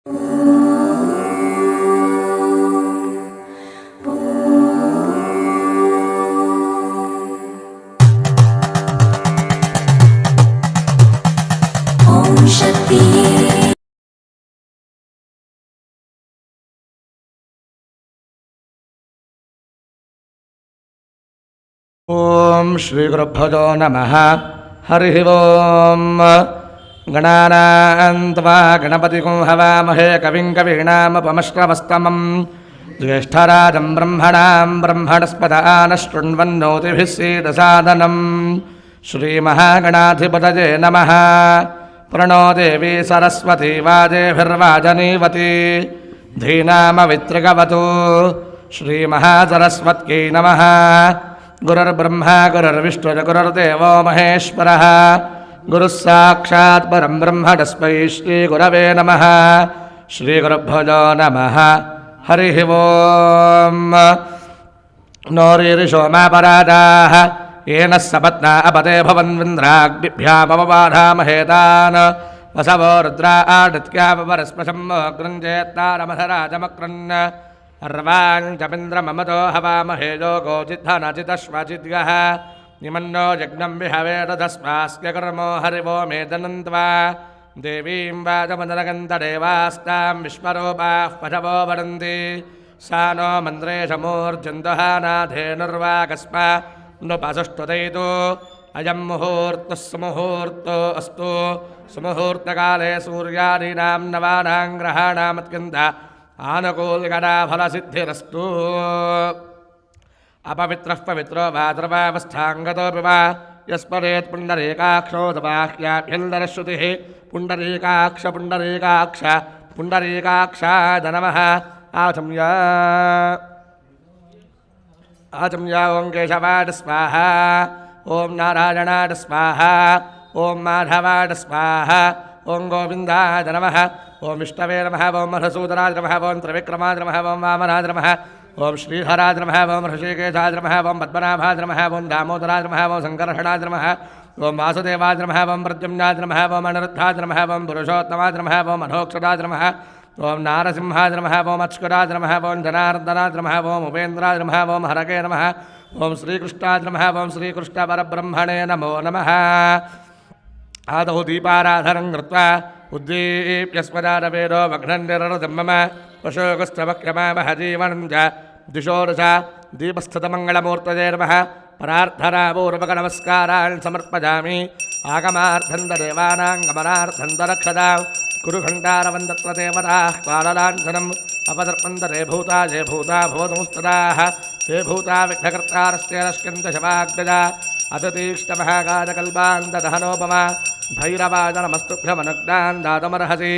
ओम श्री गुरुभ्यो नमः। हरि ओम। गणानान्त्वा गणपतिं हवामहे कविं कवीनामुपमश्रवस्तमं ज्येष्ठराजं ब्रह्मणां ब्रह्मणस्पत आनशृण्वन्नोतिभिः सीदसादनं श्रीमहागणाधिपतये नमः। प्रणो देवी सरस्वती वाजेभिर्वाजनीवती धीनामवितृगवतु श्रीमहासरस्वत्यै नमः। गुरुर्ब्रह्मा गुरुर्विष्णुर् गुरुर्देवो महेश्वरः गुरुः साक्षात् परं ब्रह्म तस्मै श्रीगुरवे नमः। श्रीगुरुभ्यो नमः। हरिः ओम्। नोरीरिषोमापराधाः येन सपत्ना अपते भवन्विन्द्राग्निभ्यामवबाधामहेतान् वसवो रुद्रा आदित्यापरस्पशं गृञ्जेत्तारमधराजमक्रन् अर्वाञ्चमिन्द्रममतो हवामहे योगोचिद्धनचितश्वचिद्गः निमन्नो यज्ञं विहवेदधस्मास्य कर्मो हरिवो मेदनन्त्वा देवीं वाचमदनगन्तदेवास्तां विश्वरूपाः पशवो वदन्ति सा नो मन्त्रेशमूर्जन्दहानाधेनुर्वाकस्मा नुपसुष्टुतैतो अयं मुहूर्तः सुमुहूर्तो अस्तु। सुमुहूर्तकाले सूर्यादीनां नवानां ग्रहाणामत्यन्त आनुकूल्यकराफलसिद्धिरस्तु। अपवित्रः पवित्रो भाद्रवावस्थाङ्गतोऽपि वा यस्मरेत् पुण्डरीकाक्षोदबाह्याभ्यन्तरश्रुतिः पुण्डरीकाक्ष पुण्डरीकाक्ष पुण्डरीकाक्षाय नमः। आचम्या ॐ केशवाय स्वाहा ॐ नारायणाय स्वाहा ॐ माधवाय स्वाहा ॐ गोविन्दाय नमः। ओम विष्णवे नमः। ओम मधुसूदनाय नमः। ओम त्रिविक्रमाय नमः। ओम वामनाय नमः। ओम श्रीधराय नमः। ओम ऋषिकेशाय नमः। ओम पद्मनाभाय नमः। ओम दामोदराय नमः। ओम संकर्षणाय नमः। ओम वासुदेवाय नमः। ओम प्रद्युम्नाय नमः। ओम अनिरुद्धाय नमः। ओम पुरुषोत्तमाय नमः। ओम अधोक्षराय नमः। ओम नारसिंहाय नमः। ओम अच्युताय नमः। ओम जनार्दनाय नमः। ओम उपेन्द्राय नमः। ओम हरके नमः। ओम श्रीकृष्णाय नमः। ओम श्रीकृष्णपरब्रह्मणे नमो नमः। आदौ दीपाराधनं कृत्वा उद्दीप्यस्मदानवेदो मघ्नन्निरृतं मम पशोगस्तवक्यमावह जीवनं च दिशोरस दीपस्थितमङ्गलमूर्तये नमः। प्रार्थनापूर्वकनमस्कारान् समर्पयामि। आगमार्थन्तदेवानां गमनार्थन्तरक्षदां कुरुघण्टारवन्दत्र देवताः काललाञ्छनम् अपदर्पन्तरे भूता ये भूता भवतुमुस्तदाः ते भूता विघ्नकर्तारस्य नश्यन्तशवाग्दजा अततीक्ष्णमहाकालकल्पान्तदहनोपमा भैरवाय नमस्तुभ्यमनुज्ञान् दातुमर्हसि।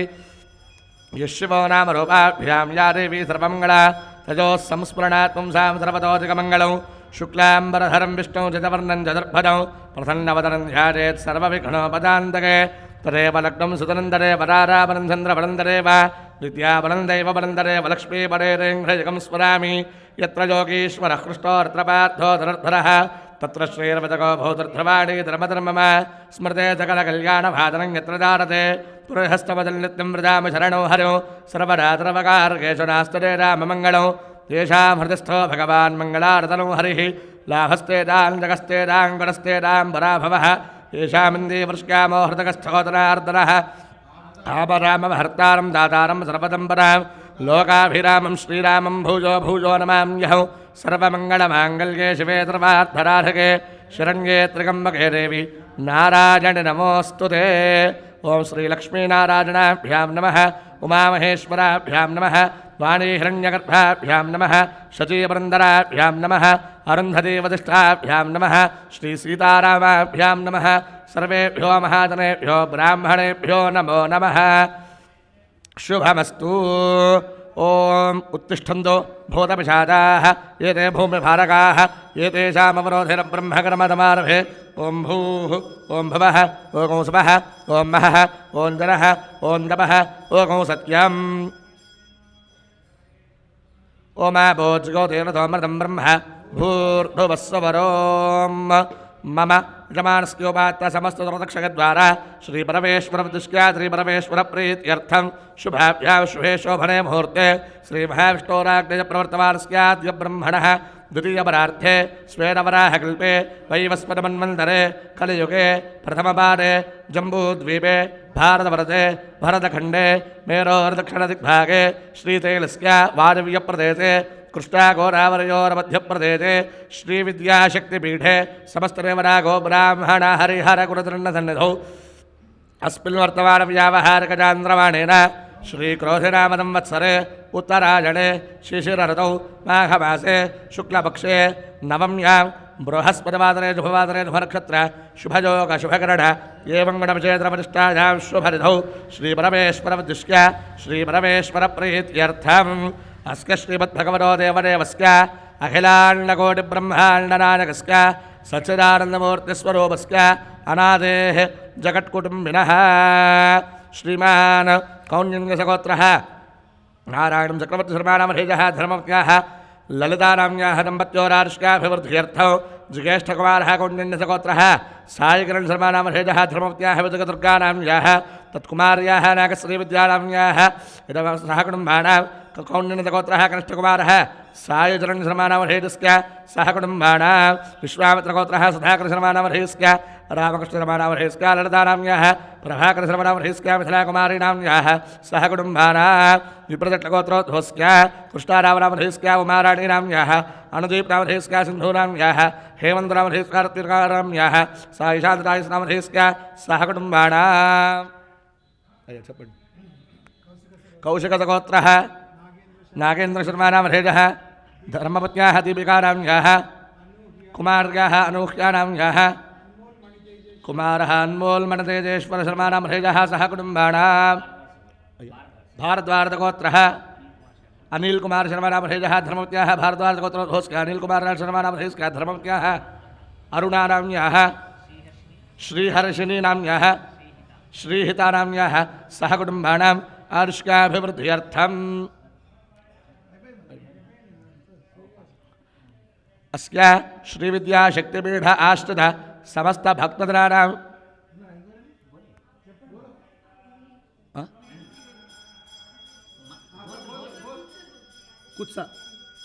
यशिवो नाम रूपाभ्यां या देवी सर्वमङ्गला तयोः संस्मरणात् पुंसां सर्वतोऽधिकमङ्गलौ शुक्लाम्बरधरं विष्णुं चितवर्णं चतुर्भुजं प्रसन्नवदनं ध्यायेत् सर्वविघ्नोपशान्तये। तदेव लग्नं सुतनन्दरे वरारावनं चन्द्रवनन्दरे वा विद्यावनं दैववनन्दरेव लक्ष्मीपरेरेङ्घ्रयुगं स्मरामि। यत्र योगीश्वरः कृष्णोऽत्र पार्थो धनुर्धरः तत्र श्रीर्वजको भूतर्ध्रवाणी धर्मधर्मम स्मृते सकलकल्याणभाजनं यत्र दारते पुरहस्तमजल्नित्यं व्रजामि शरणो हरिं सर्वदा सर्वकारकेषु नास्तुते राममङ्गलौ तेषां हृदस्थो भगवान् मङ्गलारतनो हरिः लाभस्तेदां जगस्तेदां गणस्तेदां पराभवः येषामिन्दीवृष्क्यामो हृदगस्थोदनार्दनः आपरामभर्तारं दातारं सर्वदम्परां लोकाभिरामं श्रीरामं भूजो भूजो नमाम्यहं। सर्वमङ्गलमाङ्गल्ये शिवे सर्वार्थराधके शरण्ये त्र्यम्बके देवी नारायणि नमोऽस्तु ते। ओं श्रीलक्ष्मीनारायणाभ्यां नमः। उमामहेश्वराभ्यां नमः। वाणीहिरण्यगर्भाभ्यां नमः। शचीवृन्दराभ्यां नमः। अरुन्धतीवतिष्ठाभ्यां नमः। श्रीसीतारामाभ्यां नमः। सर्वेभ्यो महाजनेभ्यो ब्राह्मणेभ्यो नमो नमः। शुभमस्तु। ओम उत्तिष्ठन्तु भूतपिशाचाः एते भूमिभारकाः एतेषामवरोधिरब्रह्मकर्मतमारभे। ओं भूः ओं भवः ओं सुवः ओं महः ओं जनः ओं तपः ओं सत्यम्। ओमापोज्योतिरथोमृतं ब्रह्म भूर्भुवस्सवरों मम यजमानस्योपात्त समस्तदक्षकद्वारा श्रीपरमेश्वरप्रतिष्ठा श्रीपरमेश्वरप्रीत्यर्थं शुभाभ्यां शुभे शोभने मुहूर्ते श्रीमहाविष्णोराज्ञप्रवर्तमानस्याद्य ब्रह्मणः द्वितीयपरार्थे स्वेदवराहकल्पे वैवस्वतमन्वन्तरे कलियुगे प्रथमपादे जम्बूद्वीपे भारतवर्षे भरतखण्डे मेरोर्दक्षिणदिग्भागे श्रीतैलस्य वायव्यप्रदेशे कृष्णागोदावरयोर्मध्यप्रदेशे श्रीविद्याशक्तिपीठे समस्तदेवरागो ब्राह्मण हरिहरकुलदण्डसन्निधौ अस्मिन् वर्तमानव्यावहारिकचान्द्रमाणेन श्रीक्रोधिनामसंवत्सरे उत्तरायणे शिशिरऋतौ माघमासे शुक्लपक्षे नवम्यां बृहस्पतिवासरे शुभवासरे शुभनक्षत्र शुभयोगशुभकरण एवं गणविषेत्रप्रतिष्ठायां शुभनिधौ श्रीपरमेश्वरमुद्दिश्य श्रीपरमेश्वरप्रीत्यर्थम् अस्य श्रीमद्भगवतो देवदेवस्य अखिलाण्डकोटिब्रह्माण्डनायकस्य सच्चिदानन्दमूर्तिस्वरूपस्य अनादेः जगत्कुटुम्बिनः श्रीमान् कौन्यङ्गसगोत्रः नारायणं चक्रवर्तिशर्मानामधेयः धर्मज्ञाः ललितानाम्याः दम्पत्योरार्ष्काभिवृद्ध्यर्थौ ज्येष्ठकुमारः कौन्यङ्गसगोत्रः सायिकिरणशर्मानामधेयः धर्मज्ञाः विजगदुर्गानाम्याः तत्कुमार्याः नागश्रीविद्यानाम्याः इदं सह कुटुम्बानां कौन्यङ्गसगोत्रः कनिष्ठकुमारः सायुचरणशर्मानामधेयस्य सह कुटुम्बानां विश्वामित्रगोत्रः सुधाकरशर्मानामधेयस्य रामकृष्णशर्मानामधेयस्य ललितानाम्याः प्रभाकरशर्मानामधेयस्य मिथिलाकुमारीनाम्याः सह कुटुम्बानां विप्रजट्टगोत्रोद्भवस्य कृष्णारामनामधेयस्य उमाराणीनाम्याः अनुदीपनामधेयस्य सिन्धूनाम्याः हेमन्तनामधेयस्य रत्नाराम्याः सायिशान्तरायसनामधेयस्य सह कुटुम्बानां कौशिकसगोत्रः नागेन्द्रशर्मानामधेयः धर्मपत्न्याः दीपिकानाम्याः कुमार्याः अनूह्यानाम्याः कुमारः अन्मोल्मणतेजेश्वरशर्मानामधेयः सह कुटुम्बानां भारद्वाजगोत्रः अनिलकुमारशर्मानामधेयः धर्मपत्न्याः भारद्वाजगोत्रोद्भवस्य अनिलकुमारशर्मानामधेयस्य धर्मपत्न्याः अरुणानाम्याः श्रीहर्षिणीनाम्याः श्रीहितानाम्याः सह कुटुम्बानाम् आर्ष्काभिवृद्ध्यर्थम् अस्य श्रीविद्याशक्तिपीठ आश्रित समस्तभक्तजनानां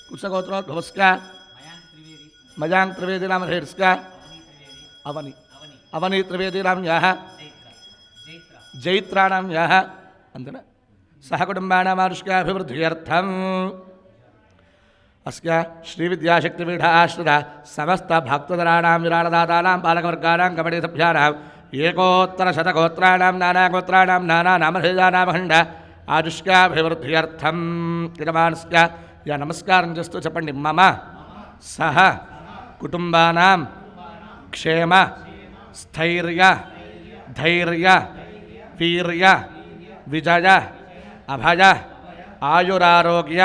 कुत्सगोत्रोद्भवस्य मयाङ्क त्रिवेदीनामधेयस्य अवनी त्रिवेदीनाम्याः जैत्राणाम्याः अंतना सह कुटुम्बानामार्ष्काभिवृद्ध्यर्थम् अस्य श्रीविद्याशक्तिपीठ आश्रित समस्त भक्तजनानां विराडदातानां पालकवर्गाणां कमिटीसभ्यानां एकोत्तरशतगोत्राणां नानागोत्राणां नानानामधेयानामखण्ड आर्ष्काभिवृद्ध्यर्थम् यजमानस्य या नमस्कारं चस्तु चपण्डि मम सह कुटुम्बानां क्षेम स्थैर्य धैर्य वीर्य विजय अभय आयुरारोग्य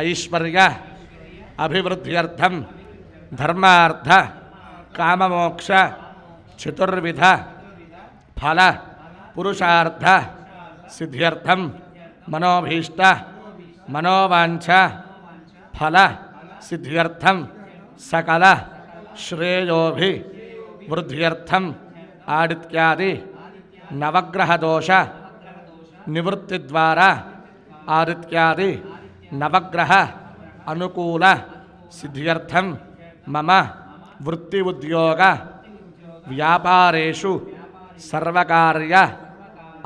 ऐश्वर्य अभिवृद्ध्यर्थं धर्मार्थ काममोक्ष चतुर्विध फल पुरुषार्थ सिद्ध्यर्थं मनोभीष्ट मनोवांछ फल सिद्ध्यर्थं सकल श्रेयोभि वृद्ध्यर्थं आदित्यादि नवग्रह दोष निवृत्तिद्वारा आदित्यादि नवग्रह अनुकूल सिद्ध्यर्थं मम वृत्ति उद्योग व्यापारेषु सर्वकार्य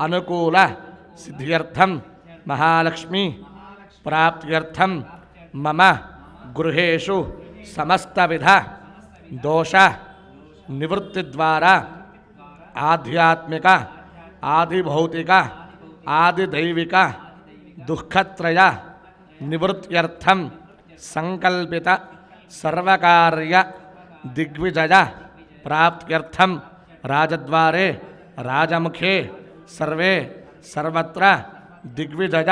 अनुकूल सिद्ध्यर्थं महालक्ष्मी प्राप्त्यर्थं मम गृहेषु समस्तविध दोष निवृत्तिद्वारा आध्यात्मिक आदिभौतिक आदिदैविक दुःखत्रय निवृत्त्यर्थं संकल्पित सर्वकार्य दिग्विजय प्राप्त्यर्थं राजद्वारे राजमुखे सर्वे सर्वत्र दिग्विजय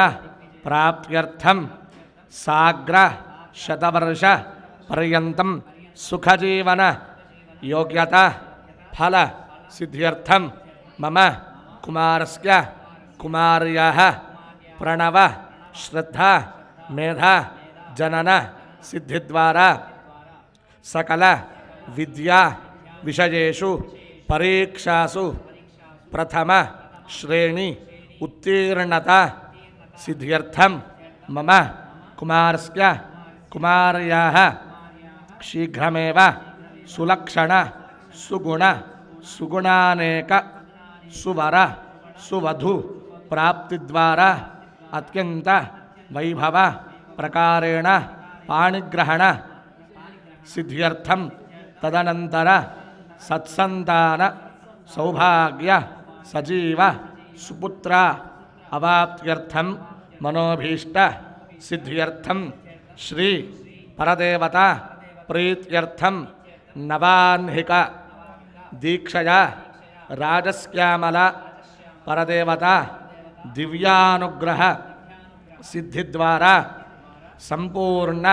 प्राप्त्यर्थं साग्र शतवर्ष पर्यन्तं सुखजीवन योग्यता फल सिद्ध्यर्थं मम कुमारस्य कुमार्याः प्रणव श्रद्धा मेधा जनन सिद्धिद्वारा सकल విద్యా విషయేషు పరీక్షాసు ప్రథమ శ్రేణి ఉత్తీర్ణత సిద్ధ్యర్థం మమ కుమారస్య కుమార్యాః శీఘ్రమేవ సులక్షణ సుగుణ సుగుణానేక సువర సువధు ప్రాప్తిద్వారా అత్యంత వైభవ ప్రకారేణ పాణిగ్రహణ సిద్ధ్యర్థం తదనంతర సత్సంతాన సౌభాగ్య సజీవ సుపుత్ర అవాప్త్యర్థం మనోభీష్ట సిద్ధ్యర్థం శ్రీ పరదేవత ప్రీత్యర్థం నవాన్హిక దీక్షయా రాజస్క్యామల పరదేవత దివ్యానుగ్రహ సిద్ధిద్వారా సంపూర్ణ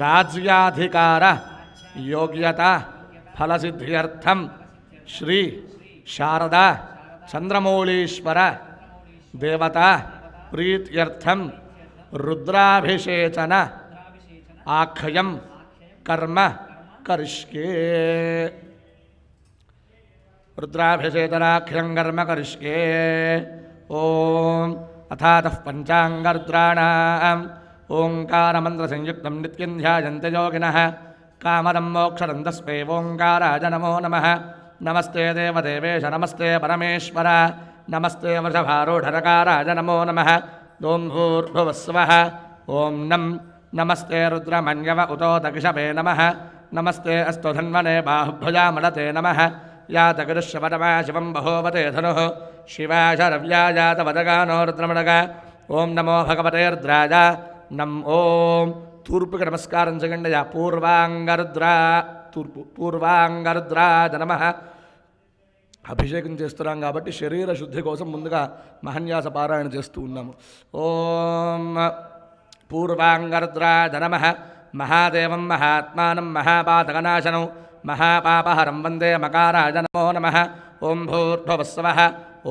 రాజ్యాధికార యోగ్యత ఫలసిద్ధ్యర్థం శ్రీ శారదా చంద్రమౌళీశ్వర దేవత ప్రీత్యర్థం రుద్రాభిషేచన ఆఖ్యం కర్మ కరిష్యే రుద్రాభిషేచనాఖ్యం కర్మ కరిష్యే ఓం అథాతః పంచాంగరుద్రాణాం ఓంకారమంత్రసంయుక్తం నిత్యం ధ్యాయంత యోగినః కామదం మోక్షదం తస్మై ఓంకారాయ నమో నమః నమస్తే దేవదేవేశ నమస్తే పరమేశ్వర నమస్తే వృషభారూఢరకారాయ నమో నమః ఓం భూర్భువస్వః ఓం నం నమస్తే రుద్రమన్యవ ఉతోదకిషవే నమః నమస్తే అస్తు ధన్వనే బాహుభుజామలతే నమః యాతగిరుష్యపరమా శివం బహోవతే ధనుః శివాశరవ్యాజాతవదగానో రుద్రమణగ ఓం నమో భగవతే రుద్రాయ నం ఓం తూర్పుకి నమస్కారం చేయండి పూర్వాంగరుద్రాయ నమః అభిషేకం చేస్తున్నాం కాబట్టి శరీర శుద్ధి కోసం ముందుగా మహన్యాస పారాయణ చేస్తూ ఉన్నాము ఓం పూర్వాంగరుద్రాయ నమః మహాదేవం మహాత్మానం మహాపాతకనాశనం మహాపాపహరం వందే మకారాయ నమో నమః ఓం భూర్భువస్వః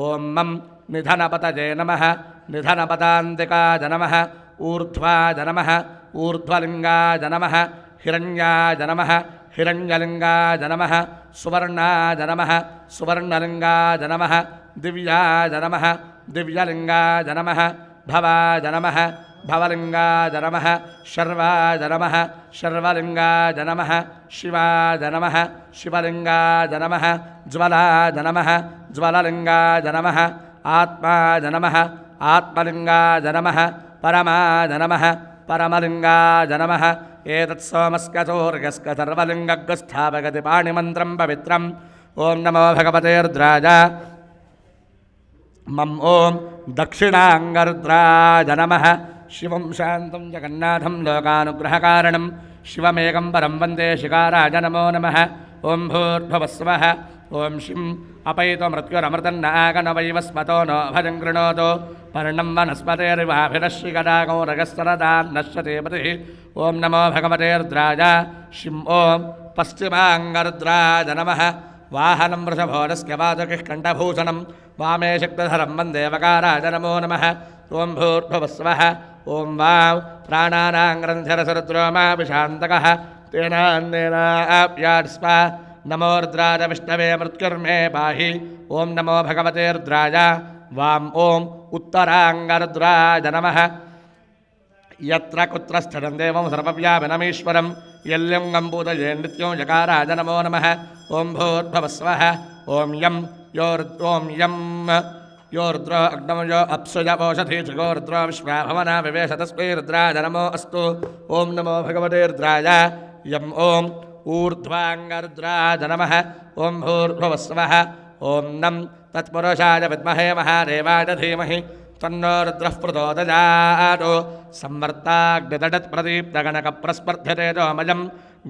ఓం మం నిధనపతజే నమః నిధనపదాంతికాయ నమః ఊర్ధ్వాయ నమః ఊర్ధ్వలింగాయ నమః హిరణ్యాయ నమః హిరణ్యలింగాయ నమః సువర్ణాయ నమః సువర్ణలింగాయ నమః దివ్యాయ నమః దివ్యలింగాయ నమః భవాయ నమః భవలింగాయ నమః శర్వాయ నమః శర్వలింగాయ నమః శివాయ నమః శివలింగాయ నమః జ్వలాయ నమః జ్వలలింగాయ నమః ఆత్మాయ నమః ఆత్మలింగాయ నమః పరమాయ నమః పరమలింగాయ నమః ఏతత్ సోమస్య సూర్యస్య సర్వలింగస్థాపగతి పాణిమంత్రం పవిత్రం ఓం నమో భగవతే రుద్రాయ మం ఓం దక్షిణాంగరుద్రాయ నమః శివం శాంతం జగన్నాథం లోకానుగ్రహకారణం శివమేకం పరం వందే శికారాయ నమో నమః ఓం భూర్భువస్వః ఓం శిం అపైతో మృత్యురమృతన్నాగనవైవస్మతో నో భజం గృణోతు పర్ణం వనస్పతేర్వాభిరశ్రికటాకో రగస్తరదాన్నశ్యతే పతిః ఓం నమో భగవతే రుద్రాయ శిం ఓం పశ్చిమాంగరుద్రాయ నమః వాహనం వృషభోరస్య వాచకిః కంఠభూషణం వామే శక్తిధరం వందే వకారాయ నమో నమః ఓం భూర్భువస్వః ఓం వావ్ ప్రాణానాం గ్రంథిరసరుద్రోమా విశాంతకః తేనాన్నేనాప్యాడ్స్వ నమో రుద్రాయ విష్ణవే మృత్యుర్మే పాహి ఓం నమో భగవతే రుద్రాయ వాం ఓం ఉత్తరాంగరుద్రాయ నమః యత్ర కుత్ర స్థితం దేవం సర్వవ్యాపినమీశ్వరం యల్లింగం పూజయే నిత్యం జకారాయ నమో నమః ఓం భూర్భువస్వః ఓం యం यो रुद्रो अग्नमयो अप्सुज ओषधि जगो रुद्रो विश्वाभवना विवेश तस्मै रुद्राय नमो अस्तु ओं नमो भगवते रुद्राय यम ओं ऊर्ध्वांगरुद्राय नमः ओं भूर्भुवस्वः ओं नं तत्पुरुषाय विद्महे महादेवाय धीमहि तन्नो रुद्रः प्रचोदयात् संवर्ताग्नितटत्प्रदीप्तगणकप्रस्पर्ध्यतेजोमयं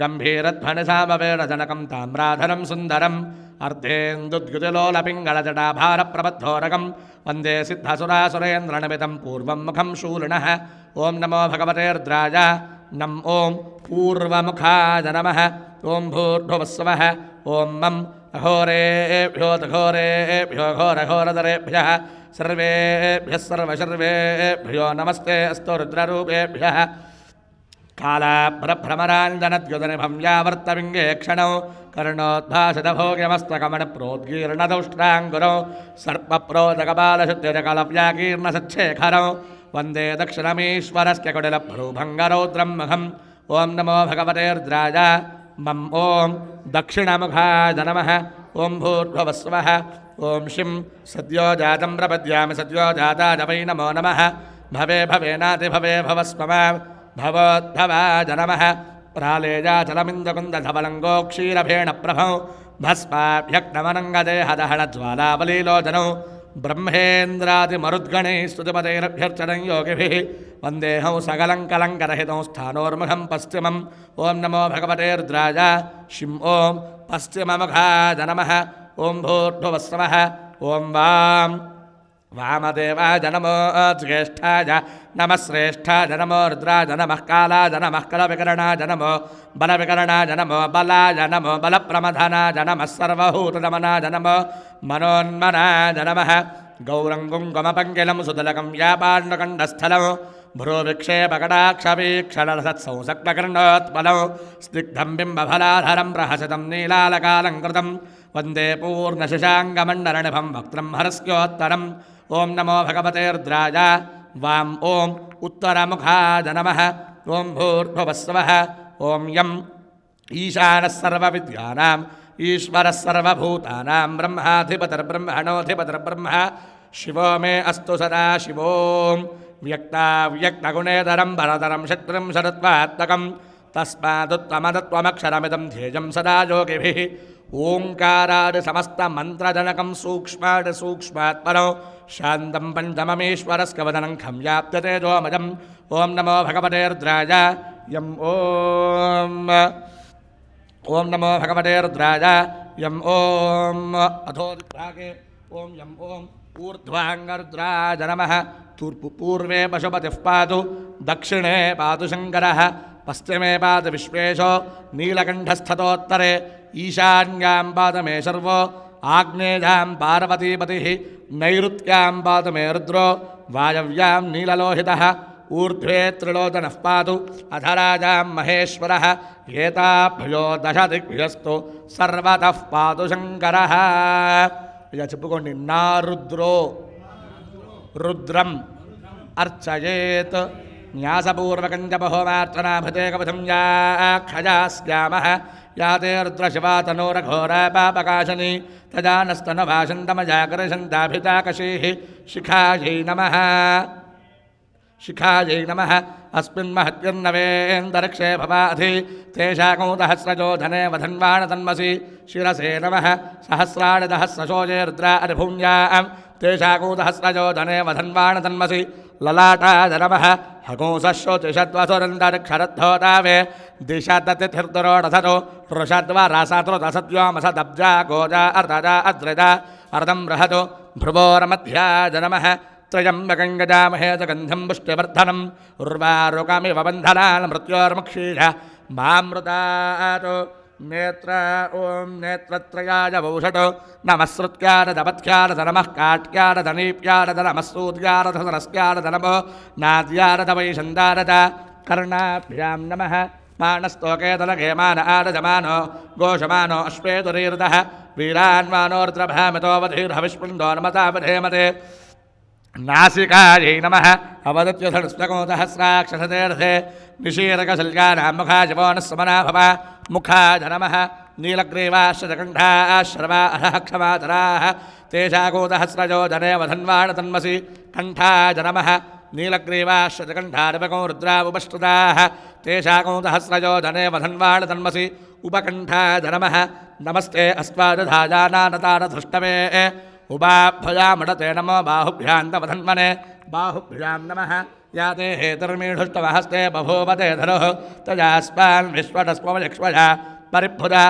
गम्भीरध्वनिसामवेदजनकं ताम्राधरं सुन्दरम् अर्धेन्दुद्युतिलोलपिङ्गलजटाभारप्रबद्धोरगं वन्दे सिद्धसुरासुरेन्द्रनमितं पूर्वं मुखं शूलिनः ॐ नमो भगवते रुद्राय नम ॐ पूर्वमुखाय नमः ॐ भूर्भुवस्वः ॐ मम अघोरेभ्यो घोरेभ्यो घोरघोरधरेभ्यः सर्वेभ्यः सर्वशर्वेभ्यो नमस्ते अस्तु रुद्ररूपेभ्यः कालाभ्रभ्रमराञ्जनद्युतनिभं यावर्तविङ्गे क्षणौ कर्णोद्भासितभोग्यमस्तकमणप्रोद्गीर्णदौष्ट्राङ्गुरौ सर्पप्रोदकपालशुद्धिरकलव्याकीर्णसच्छेखरौ वन्दे दक्षिणमीश्वरस्य कुटिलभ्रूभङ्गरौद्रं मुखम् ॐ नमो भगवते रुद्राय मम ॐ दक्षिणमुखाय नमः ॐ भूर्भुवस्वः ॐ शिं सद्यो जातं प्रपद्यामि सद्यो जाताय वै नमो नमः भवे भवेनाति भवे भवस्वमा भवोद्भवाय नमः प्रालेयाचलमिन्दकुन्दधवलङ्गो क्षीरभेणप्रभौ भस्माभ्यग्नमनङ्गदेहदहनज्वालावलीलोचनौ ब्रह्मेन्द्रादिमरुद्गणैः स्तुतिपदैरभ्यर्चनं योगिभिः वन्देहं सकलं कलङ्करहितं स्थानोर्मुखं पश्चिमम् ॐ नमो भगवते रुद्राय शिं ॐ पश्चिममुखाय नमः ॐ भूर्भुवस्वः ॐ वां वामदेवाय नमो ज्येष्ठाय नमः श्रेष्ठाय नमो रुद्राय नमः कालाय नमः कलविकरणाय नमो बलविकरणाय नमो बलाय नमो बलप्रमथनाय नमः सर्वभूतदमनाय नमो मनोन्मनाय नमः गौरङ्गुङ्गमपङ्किलं सुदलकं व्यापाण्डकण्डस्थलं भ्रूविक्षेपकटाक्षवीक्षणसत्संसक्तकर्णोत्पलं स्निग्धं बिम्बफलाधरं प्रहसितं नीलालकालङ्कृतं वन्दे पूर्णशशाङ्गमण्डलनिभं वक्त्रं हरस्योत्तरम् ॐ नमो भगवते रुद्राय वां ॐ उत्तरमुखाय नमः ॐ भूर्भुवस्वः ॐ यम् ईशानः सर्वविद्यानां ईश्वरः सर्वभूतानां ब्रह्माधिपतिर्ब्रह्मणोऽधिपतिर्ब्रह्म शिवो मे अस्तु सदा शिवो व्यक्ताव्यक्तगुणेतरं भरतरं शत्रुं शरत्वात्मकं तस्मादुत्तमदत्वमक्षरमिदं ध्येयं सदा योगिभिः ओङ्कारादि समस्तमन्त्रजनकं सूक्ष्मादि सूक्ष्मात्मनो शान्तं पञ्चममीश्वरस्य वदनं खं व्याप्यतेजोमजम् ॐ नमो भगवते रुद्राय यम् ॐ नमो भगवते रुद्राय यम् ॐ अधोदिग्भागे ॐ यम् ॐ ऊर्ध्वाङ्गरुद्राय नमः तूर्पु पूर्वे पशुपतिः पातु दक्षिणे पातु शङ्करः पश्चिमे पातु विश्वेशो नीलकण्ठस्थतोत्तरे ईशान्यां पातु मे शर्वो आग्नेयां पार्वतीपतिः नैऋत्यां पातु मे रुद्रो वायव्यां नीललोहितः ऊर्ध्वे त्रिलोचनः पातु अधराजां महेश्वरः एताभ्यो दशदिग्भ्यस्तु सर्वतः पातु शङ्करः ఇలా చెప్పుకోండి నా రుద్రో రుద్రం అర్చయేత్ న్యాసపూర్వకం చ బహోమార్చనాభతే కవచం యాక్షయాస్యామః యాతే రుద్రశివాతనోరఘోరా పాపకాశని తజానస్తనభాషంతమజాకర్షంతాభితాకశీః శిఖాయై నమః शिखायै नमः अस्मिन्महत्यन्नवेन्दरक्षे भवाधि तेषाकौतहस्रजो धने वधन्वाणतन्मसि शिरसे नमः सहस्राणि सहस्रशोजे रुद्रा अधिभूम्यां तेषाकौतहस्रजो धने वधन्वाणतन्मसि ललाटाय नमः हगोंसश्रोतिषद्वसुरन्दरक्षरद्धोतावे दिशततिथिर्दरोडधरो ऋषद्वरासतृतसद्व्योमसदब्जा गोजा अर्धजा अद्रजा अर्धं बृहतो भ्रुवोरमध्याय नमः त्रयम्बकं गजामहे सुगन्धं पुष्टिवर्धनम् उर्वारुकमिव बन्धनान् मृत्योर्मुक्षीः मामृतात् नेत्र ॐ नेत्रत्रयाय वौषटो नमः श्रुत्यारदपथ्यारद नमः काट्यारदनीप्यारद नमः सूर्यारदसरस्यारद नमो नाद्यारद वैशन्दारद कर्णाभ्यां नमः मानस्तोकेतलघेमान आरजमानो घोषमानो अश्वेतुरीर्दः वीरान्मानोर्द्रभामितोऽवधीर्हविष्पुन्दो नमतावधेमते नासिकायै नमः अवदत्युधनुष्टकोतहस्राक्षसतेर्थे निशीरकशल्यानां मुखाजवो नः समना भव मुखाय नमः नीलग्रीवाश्रजकण्ठाश्रवा अधः क्षमातराः तेषाकोतहस्रजो धने वधन्वाणतन्मसि कण्ठाय नमः नीलग्रीवाश्रजकण्ठारपको रुद्रावुपष्टुताः तेषाकोतहस्रजो धने वधन्वाणतन्मसि उपकण्ठाय नमः नमस्ते अस्त्वादधाजानानतारधृष्टवे उभाभ्यामडते नमो बाहुभ्यान्तवधन्मने बाहुभ्यां नमः याते हेतुर्मीढुष्टवहस्ते बभूवते धरुः तजास्मान् विश्वटस्वमयक्ष्वया परिभुजा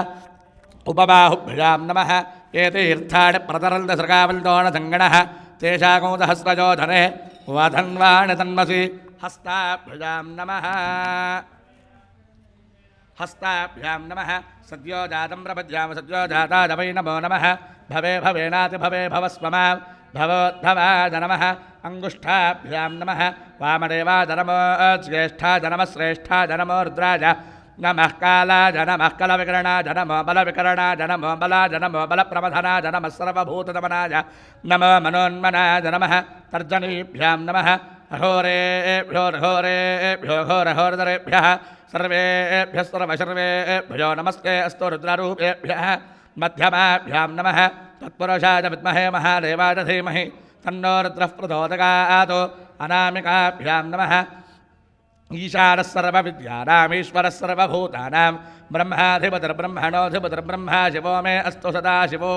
उपबाहुभ्यां नमः एते तीर्थाणि प्रतरन्तसृगावल्दोणसङ्गणः तेषाकौतहस्रजो धने वधन्वाणि तन्मसि हस्ताभ्यां नमः हस्ताभ्यां नमः सद्यो जातं प्रपद्यामि सद्यो जाताय वै नमो नमः भवे भवेनाति भवे भवस्व मां भवोद्भवाय नमः अंगुष्ठाभ्यां नमः वामदेवाय नमो ज्येष्ठाय नमः श्रेष्ठाय नमो रुद्राय नमः कालाय नमः कलविकरणाय नमो बलविकरणाय नमो बलाय नमो बलप्रमथनाय नमः सर्वभूतदमनाय नमो मनोन्मनाय नमः तर्जनीभ्यां नमः अहोरेभ्यो घोरेभ्यो घोरहोरदरेभ्यः सर्वेभ्यः सर्वशर्वेभ्यो नमस्ते अस्तु रुद्ररूपेभ्यः मध्यमाभ्यां नमः तत्पुरुषाय विद्महे महादेवाय धीमहि तन्नो रुद्रः प्रचोदयात् अनामिकाभ्यां नमः ईशानः सर्वविद्यानामीश्वरः सर्वभूतानां ब्रह्माधिपतिर्ब्रह्मणोऽधिपतिर्ब्रह्मा शिवो मे अस्तु सदा शिवो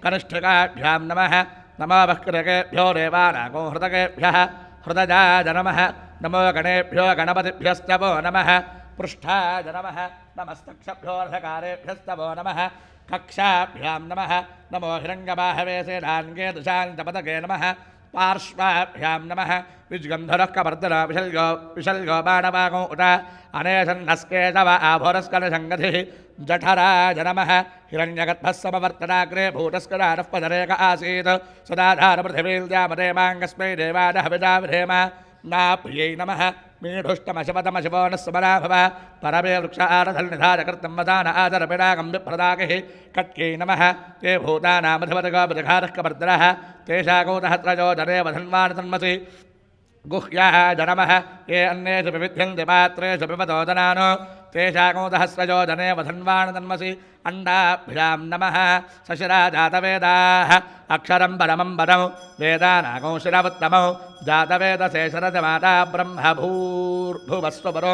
कनिष्ठिकाभ्यां नमः नमो वक्कृकेभ्यो देवानागो हृदकेभ्यः हृदयाय नमः नमो गणेभ्यो गणपतिभ्यस्तवो नमः पृष्ठाय नमः नमस्तक्षभ्योऽर्धकारेभ्यस्तवो नमः कक्षाभ्यां नमः नमो हिरण्यबाहवे सेनान्गे दुशान्तपदके नमः पार्श्वाभ्यां नमः विज्गन्धरः कवर्धनो विशल्यो बाणवागो उत अनेशन्नस्केशव आभोरस्कलसङ्गतिः जठराय नमः हिरण्यगर्भः समवर्तनाग्रे भूतस्करानः पदरेक आसीत् सदाधारपृथिवील्द्यामदेवाङ्गस्मै देवानः विदाविधेम नाप्रियै नमः मीढुष्टमशवतमशिवो नः समना भव परमे वृक्ष आरधल्निधारकृतं वदान आदरपिडागं विप्रदागिः कट्यै नमः ते भूतानामधिपतिगो बृघारः कवर्धनः तेषागोदहत्रयो जने वधन्वान् तन्मसि गुह्याय नमः ये अन्येषु विविध्यन्ति पात्रेषु पिबतोदनानो तेषागोदहस्रयो जने वधन्वान् तन्मसि अण्डाभ्यां नमः सशिरा जातवेदाः अक्षरं परमं पदं वेदानागो शिरवुत्तमौ जातवेदसे शरजमाता ब्रह्मभूर्भुवस्वपरो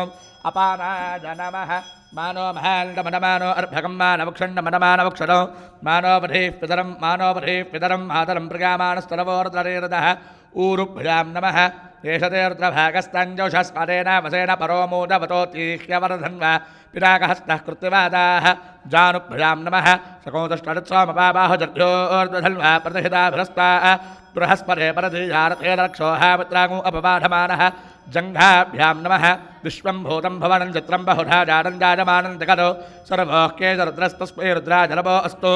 अपानाय नमः मानो महाण्डमनमानो अर्भकं मानवक्षण्डमनमानवक्षरो मानोपधीः पितरं मातरं प्रगामानस्तरवोर्द्ररेरदः ऊरुभ्यां नमः एषतेऽर्द्रभागस्तञ्जोषस्पदेन वसेन परोमोदवतोतीह्यवरधन्वा पिनाकहस्तः कृत्यवादाः जानुभ्यां नमः सकोदष्टोमपाबाहुजर्भ्योर्द्वधन्वा प्रतिहिताभिरस्ताः बृहस्पते परधिजारथेरक्षोहामित्रागो अपबाधमानः जङ्घाभ्यां नमः विश्वं भूतं भवनं चित्रं बहुधा जातं जायमानं जगतो सर्वोः केशरुद्रस्तस्मै रुद्राजलभो अस्तु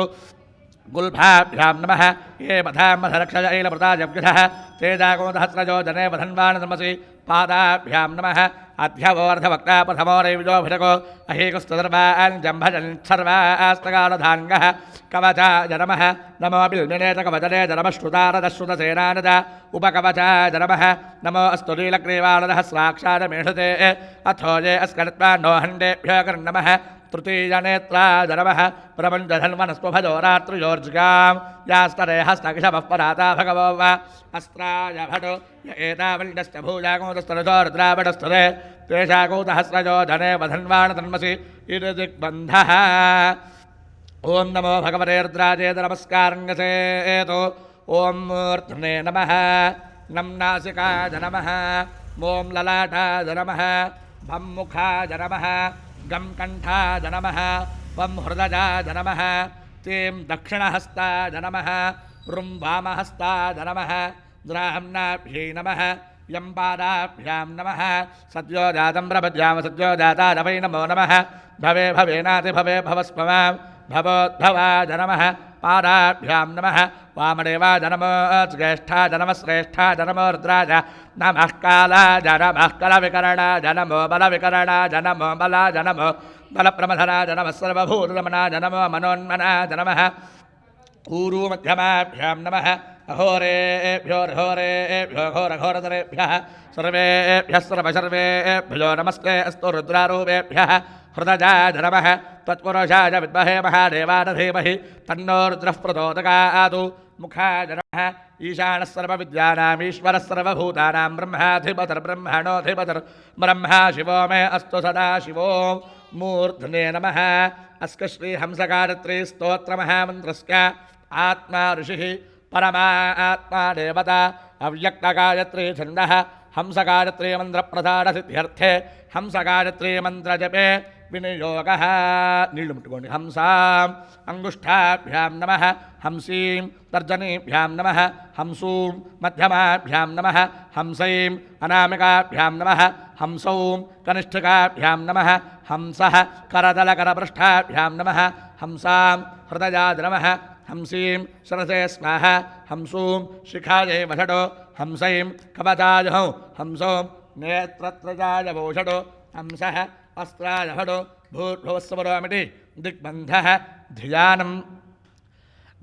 गुल्भाभ्यां नमः ये मधामधरक्षयैलमृताजव्यधः तेजागोदहस्रजो जने वधन्वान् नमसि पादाभ्यां नमः अध्यवोर्धवक्ता प्रथमोरैविजोभिषको अहीकुस्तदर्वान् जम्भजन् सर्वास्तकालधाङ्गः कवचाय नमः नमो बिल्मिनेत कवचने जनमश्रुतारदश्रुतसेनानद उपकवचाय नमः नमो अस्तु लीलग्रीवाणदहस्राक्षाय मेषते अथो ये अस्कर्त्वा नो हण्डेभ्यो कर्णमः तृतीयनेत्राय नमः प्रपञ्चधन्वनस्त्वभजो रात्रियोर्जिगां यास्तरे हस्तकिशवः पराता भगवो वा अस्त्राय भटो य एतावल्यश्च भूजागोदस्तरजो रुद्रावटस्तरे तेषागोदहस्रजो धने वधन्वान् तन्मसि इरुदिग्बन्धः ॐ नमो भगवते रुद्राजेत नमस्कारङ्गसेतो ॐ मूर्धने नमः नं नासिकाय नमः ॐ ललाटाय नमः भं मुखाय नमः गं कण्ठाय नमः वं हृदयाय नमः तीं दक्षिणहस्ताय नमः रुं वामहस्ताय नमः द्राह्मणाभ्यै नमः यं पादाभ्यां नमः सद्यो जातं प्रपद्याम सद्यो जाताय वै नमो नमः भवे भवेनाति भवे भवस्मवां भवोद्भवाय नमः पादाभ्यां नमः वामदेवाय नमो ज्येष्ठाय नमः श्रेष्ठाय नमो रुद्राय नमः कालाय नमः कलविकरणाय नमो बलविकरणाय नमो बलाय नमो बलप्रमथनाय नमः सर्वभूतदमनाय नमो मनोन्मनाय नमः ऊरुमध्यमाभ्यां नमः अहोरेभ्यो घोरेभ्यो घोरघोरतरेभ्यः सर्वेभ्यः सर्वशर्वेभ्यो नमस्ते अस्तु रुद्रारूपेभ्यः हृदयाय नमः तत्पुरुषाय विद्महे महादेवाय धीमहि तन्नो रुद्रः प्रचोदयात् मुखाय नमः ईशानः सर्वविद्यानामीश्वरः सर्वभूतानां ब्रह्माधिपतिर्ब्रह्मणोऽधिपतिर्ब्रह्मा शिवो मे अस्तु सदा शिवो मूर्धने नमः अस्य श्रीहंसगायत्री स्तोत्रमहामन्त्रस्य आत्मा ऋषिः परमा आत्मा देवता अव्यक्तगायत्री छन्दः हंसगायत्री मन्त्रप्रसादसिद्ध्यर्थे हंसगायत्री मन्त्रजपे विनियोगः नीळु मुट्टुकोंडि हंसाम् अंगुष्ठाभ्यां नमः हंसीं तर्जनीभ्यां नमः हंसूं मध्यमाभ्यां नमः हंसैं अनामिकाभ्यां नमः हंसौं कनिष्ठिकाभ्यां नमः हंसः करदलकरपृष्ठाभ्यां नमः हंसां हृदयाय नमः हंसीं सरसे स्वाहा हंसूं शिखायै वषडो हंसैं कवचाय हंसों नेत्रत्रजाय भूषडो हंसः अस्त्राय हडो भूर्भुवस्वरोमिति दिग्बन्धः धियानं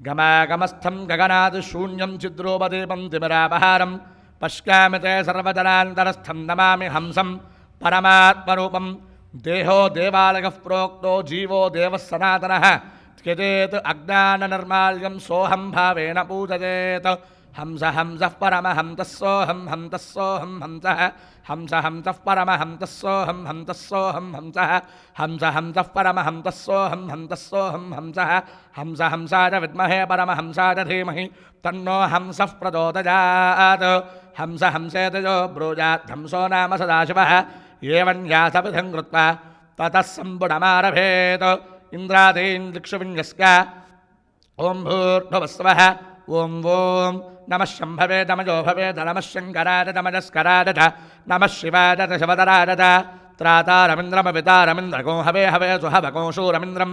गमागमस्थं गगनात् शून्यं चिद्रूपदीपं तिमिरापहारं पश्यामि ते सर्वजनान्तरस्थं नमामि हंसं परमात्मरूपं देहो देवालयः प्रोक्तो जीवो देवः सनातनः त्यजेत् अज्ञाननिर्माल्यं सोऽहं भावेन पूजयेत् हंस हंसः परमहंसः सोऽहं हंसः सोऽहं हंसः हंस हंसः परमहंसः सोऽहं हंसः सोऽहं हंसः हंस हंसः परमहंसः सोऽहं हंसः सोऽहं हंसः हंस हंसाय विद्महे परमहंसाय धीमहि तन्नो हंसः प्रचोदयात् हंस हंसेति यो ब्रूयात् हंसो नाम सदाशिवः एवं यासविधिं कृत्वा ततः सम्पुटमारभेत् इन्द्रादीन् दिक्षुविन्यस्य ॐ भूर्भुवस्वः ॐ ॐ नमः शम्भवे दमजो भवेद नमः शङ्कराय दमजस्कराय नमः शिवाय शिवतराय त्रातारमिन्द्रमवितारमिन्द्रगो हवे हवे सुहवगो शूरमिन्द्रं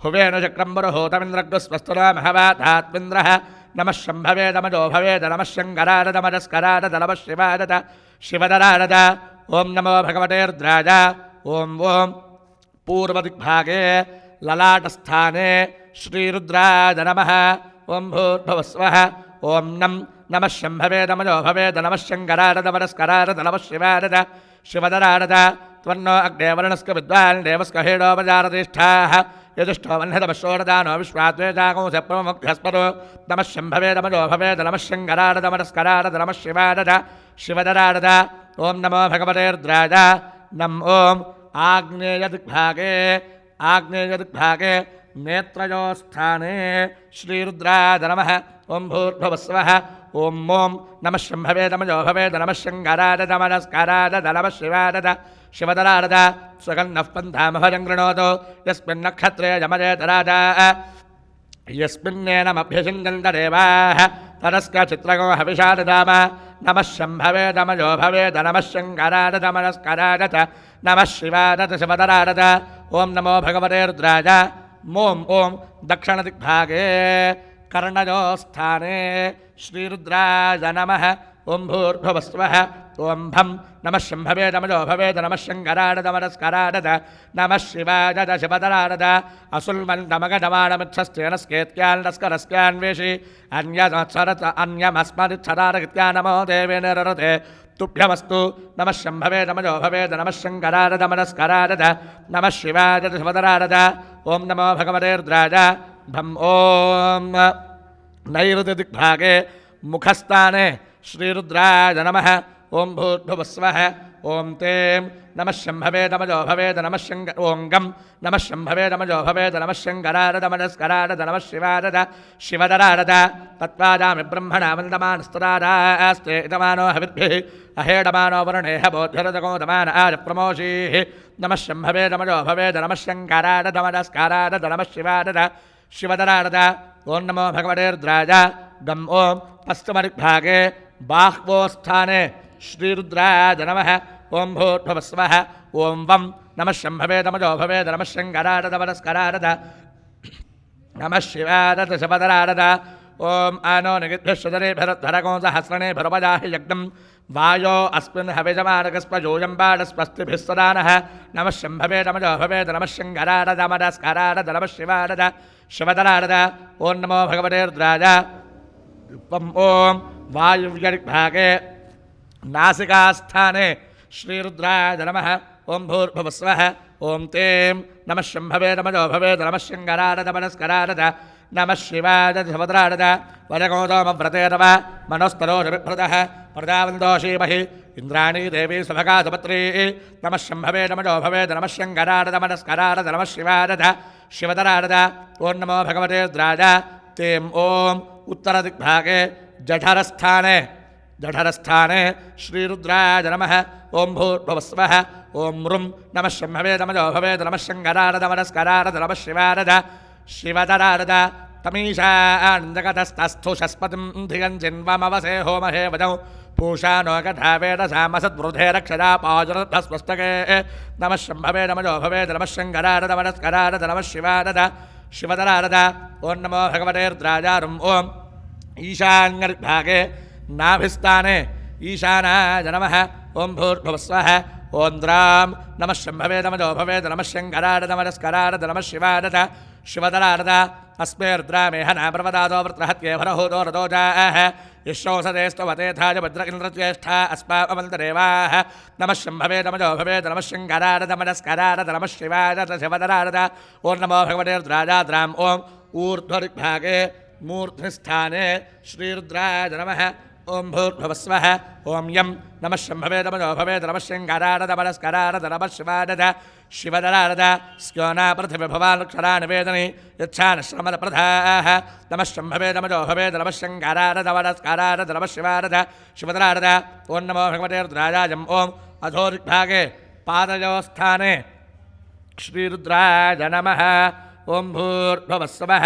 हुवेनुचक्रं पुरुहूतमिन्द्रग्स्वस्तुरामहवाधात्मिन्द्रः नमः शम्भवे दमजो भवेद नमः शङ्कराय दमजस्कराय नमः शिवाय शिवतराय ॐ नमो भगवते रुद्राय ॐ ॐ पूर्वदिग्भागे ललाटस्थाने श्रीरुद्राय नमः ॐ भूर्भुवस्वः ॐ नमः शम्भवे दमजो भवेद नमः शङ्कराय दमजस्कराय नमः शिवाय शिवतराय त्वन्नो अग्ने वर्णस्क विद्वान् देवस्क हेडोपचारतिष्ठाः यजुष्ठो वह्नतमशोरदानो विश्वाद्वेजागोंस प्रमुख्यस्पदो नमः शम्भवे दमजो भवेद नमः शङ्कराय दमजस्कराय नमः शिवाय शिवतराय ॐ नमो भगवते रुद्राय नम ॐ आग्नेयदिग्भागे नेत्रयोस्थाने श्रीरुद्राय नमः ॐ भूर्भुवस्वः ॐ ॐ नमः शम्भवे दमजो भवेद नमः शङ्कराय दमजस्कराय नमः शिवाय शिवतराय स्वगन्धः पन्थामभजं गृणोतु यस्मिन् नक्षत्रे यमजेतराजा यस्मिन्नेनमभ्यसिञ्चन्तदेवाः तदस्क चित्रगो हविषा ददाम नमः शम्भवे दमजो भवेद नमः शङ्कराय दमजस्कराय नमः शिवाय शिवतराय ॐ नमो भगवते रुद्राय ॐ ॐ दक्षिणदिग्भागे कर्णयोस्थाने श्रीरुद्राय नमः ॐ भूर्भुवस्वः ॐ भं नमः शम्भवे दमजो भवेद नमः शङ्कराय दमजस्कराय नमः शिवाय शिवतराय असुल्मन्दमगधमानमिच्छस्तेनस्केत्यान्नस्करस्क्यान्वेषि अन्यमस्मदिच्छरारगित्या नमो देवे निररते तुभ्यमस्तु नमः शम्भवे दमजो भवेद नमः शङ्कराय दमजस्कराय नमः शिवाय शिवतराय ॐ नमो भगवते रुद्राय भं ॐ नैऋत्यदिग्भागे मुखस्थाने श्रीरुद्राय नमः ॐ भूर्भुवस्वः ॐ तें नमः शम्भवे दमजो भवेद नमः ॐ गं नमः शम्भवे दमजो भवेद नमः शङ्कराय दमजस्कराय नमः शिवाय शिवतराय तत्त्वाजामि ब्रह्मणा वन्दमानस्तरादास्ते इदमानो हविद्भिः अहेडमानो वरुणेह बोध्यरतगोदमान आज प्रमोषीः नमः शम्भवे दमजो भवेद नमः शङ्कराय दमजस्कराय नमः शिवाय शिवतराय ॐ नमो भगवते रुद्राय गं ॐ पश्चिमदिग्भागे बाह्वोस्थाने श्रीरुद्राय नमः ॐ भूर्भुवस्वः ॐ वं नमः शम्भवे दमजो भवेद नमः शङ्कराय दमजस्कराय नमः शिवाय शिवतराय ॐ आनो निगिद्भिश्वदरेभिरद्धरगो सहस्रणेभिरुपजाहि यज्ञं वायो अस्मिन् हविजमानकस्पजोऽयं बाणस्वस्तिभिः सदा नः नमः शम्भवे दमजो भवेद नमः शङ्कराय दमजस्कराय नमः शिवाय शिवतराय ॐ नमो भगवते रुद्राय ॐ वायुव्यदिग्भागे नासिकास्थाने श्रीरुद्राय नमः ॐ भूर्भुवस्वः ॐ तें नमः शम्भवे दमजो भवेद नमः शङ्कराय दमजस्कराय नमः शिवाय शिवतराय वरगोदोमव्रते नव मनोस्तरोषविभृतः प्रजावन्दोषीमहि इन्द्राणी देवी सुभगा सुपत्री नमः शम्भवे दमजो भवेद नमः शङ्कराय दमजस्कराय नमः शिवाय शिवतराय ॐ नमो भगवते रुद्राय तें ॐ उत्तरदिग्भागे जठरस्थाने श्रीरुद्राय नमः ॐ भूर्भुवस्वः ॐ रुं नमः शम्भवे दमजो भवेद नमः शङ्कराय दमजस्कराय नमः शिवाय शिवतराय तमीशान्धगतस्तस्थु शस्पतिं धियं जिन्वमवसे होमहे वजौ पूषा नो कथा वेदसामसद्वृधे रक्षजा पाजुरद्धस्वस्तके नमः शम्भवे दमजो भवेद नमः शङ्कराय दमजस्कराय नमः शिवाय शिवतरारदा ओं नमो भगवते रुद्राजारुं ओं ईशान्यभागे नाभिस्थाने ईशानाय नमः ओं भूर्भुवस्वः ओं द्रां नमः शम्भवे नमो भवे नमः शङ्कराय नमस्कराय नमः शिवाय शिवतरारद अस्मे रुद्रामेह नाप्रवदादो वृत्रहत्येभरहूतो रतोजाः यशोसदेस्तवतेथाय भद्र इन्द्रज्येष्ठा अस्माकमन्तदेवाः नमः शम्भवे नमो भवे नमः शङ्कराय नमस्कराय नमः शिवाय शिवतरारद ओं नमो भगवते रुद्राजाद्राम् ओं ऊर्ध्वदिग्भागे मूर्ध्निस्थाने श्रीरुद्राय नमः ओं भूर्भुवस्वः ओं यं नमः शम्भवे नमो भवे नमः शङ्कराय नमस्कराय नमः शिवाय शिवतरारद स्योना पृथिविभवानुक्षरानिवेदने यच्छानश्रमदप्रधाः नमः शम्भवे नमो भवे नमः शङ्कराय नमस्कराय नमः शिवाय शिवतरारद ओं नमो भगवते रुद्राजायम् ओं अधोदिग्भागे पादयोस्थाने श्रीरुद्राय नमः ओं भूर्भुवस्वः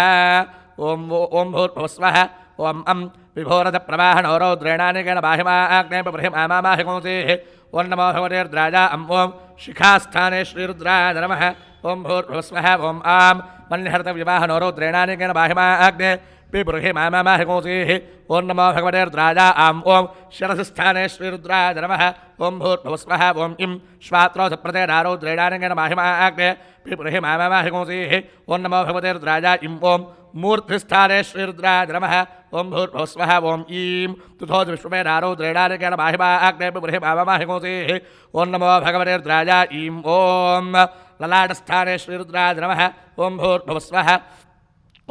ओं भूर्भुवस्वः ओं अं विभोरदप्रवाहणो रौद्रेणानिकेन बाहिमाग्ने बृहिमामाहिगोंसेः ओं नमो भगवते रुद्राय अं ओं शिखास्थाने श्रीरुद्राय नमः ओं भूर्भुवस्वः ओं आं मन्यहर्तविवाहनो रौद्रेणानिकेन बाहिमाग्ने बृहिमामाहिगोंसेः ओं नमो भगवते रुद्राय अं ओं शिरसिस्थाने श्रीरुद्राय नमः ओं भूर्भुवस्वः ओं इं श्वात्रोधप्रतेनारौद्रेणानिकेन बाहिमाग्ने बृहिमामाहिगोंसेः ओं नमो भगवते रुद्राय इं ओं मूर्तिस्थाने श्रीरुद्राय नमः ओं भूर्भुवस्वः ओं ईं तुथोज विश्वमेनारौद्रेणानिकेन बाहिमाग्ने बृहिमामाहिगोंसेः ओं नमो भगवते रुद्राय ईं ओं ललाटस्थाने श्रीरुद्राय नमः ओं भूर्भुवस्वः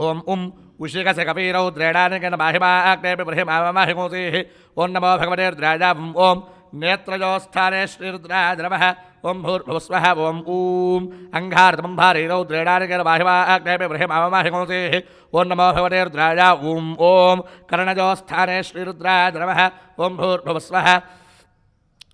ओं उशिकस्य कवीरौद्रेणानिकेन बाहिमाग्ने बृहिमामाहिगोंसेः ओं नमो भगवते रुद्राय ओं नेत्रयोस्थाने श्रीरुद्राय नमः ओं भूर्भुवस्वः ओं ऊं अङ्गारतमम्भारैरौद्रेणानिकेन बाहिमाग्ने बृहिमामाहिगोंसेः ओं नमो भगवते रुद्राय ओं कर्णयोस्थाने श्रीरुद्राय नमः ओं भूर्भुवस्वः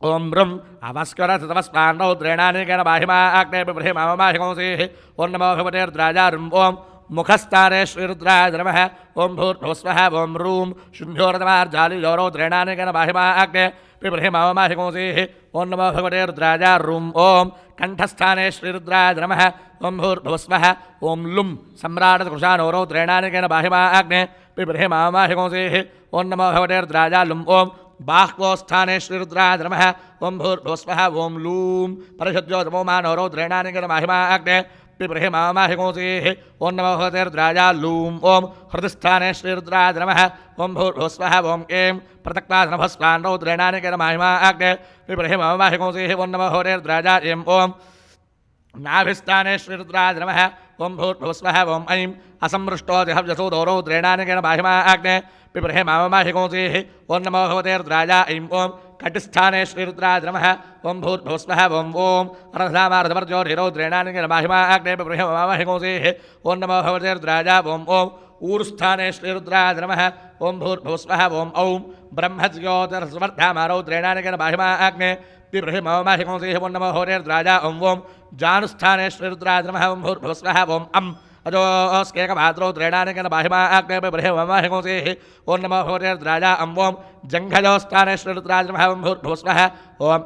ओं ब्रं अवस्करतमस्मान्रौद्रेणानिकेन बाहिमाग्ने बृहिमामाहिगोंसेः ओं नमो भगवते रुद्राय ओं मुखस्थाने श्रीरुद्राय नमः ओं भूर्भुवस्वः ओं रूं शुन्ध्योरतमार्जालियोरौद्रेणानिकेन बाहिमाग्ने बृहिमामाहिगोंसेः ओं नमो भगवते रुद्राय रूं ओं कण्ठस्थाने श्रीरुद्राय नमः ओं भूर्भुवस्वः ओं लुं सम्राटकृशानोरौद्रेणानिकेन बाहिमाग्ने बृहिमामाहिगोंसेः ओं नमो भगवते रुद्राय लुं ओं बाह्वोस्थाने श्रीरुद्राय नमः ओं भूर्भुवस्वः ओं लूं परिषद्योतमोमानोरौद्रेणानिकेन बाहिमाग्ने बृहिमामाहिगोंसेः ओं नमो भगवते रुद्राय लूं ओं हृदस्थाने श्रीरुद्राय नमः ओं भूर्भुवस्वः ओं ऐं प्रतक्तानभस्वान्रौद्रेणानिकेन बाहिमाग्ने बृहिमामाहिगोंसेः ओं नमो भगवते रुद्राय ऐं ओं नाभिस्थाने श्रीरुद्राय नमः ओं भूर्भुवस्वः ओं ऐं असमृष्टोदिहव्यसूदोरौद्रेणानिकेन बाहिमाग्ने बृहिमामाहिगोंसेः ओं नमो भगवते रुद्राय ऐं ओं कटिस्थाने श्रीरुद्राय नमः ओं भूर्भुवस्वः ओं रथधामार्धवर्जोरौद्रेणानिकेन बाहिमाग्ने बृहिमामाहिगोंसेः ओं नमो भगवते रुद्राय ओं ऊरुस्थाने श्रीरुद्राय नमः ओं भूर्भुवस्वः ओं औं ब्रह्मज्योतिर्स्वर्धामारौद्रेणानिकेन बाहिमाग्ने बृहिमामाहिगोंसेः ओं नमो भगवते रुद्राय ओं जानुस्थाने श्रीरुद्राय नमः ओं भूर्भुवस्वः ओं अं अजोस्केकभाद्रौद्रेणानिकेन बाहिमाग्ने बृहिमामाहिगोंसेः ओं नमो भगवते रुद्राय ओं जङ्घयोस्थाने श्रीरुद्राय नमः ओं भूर्भुवस्वः ओं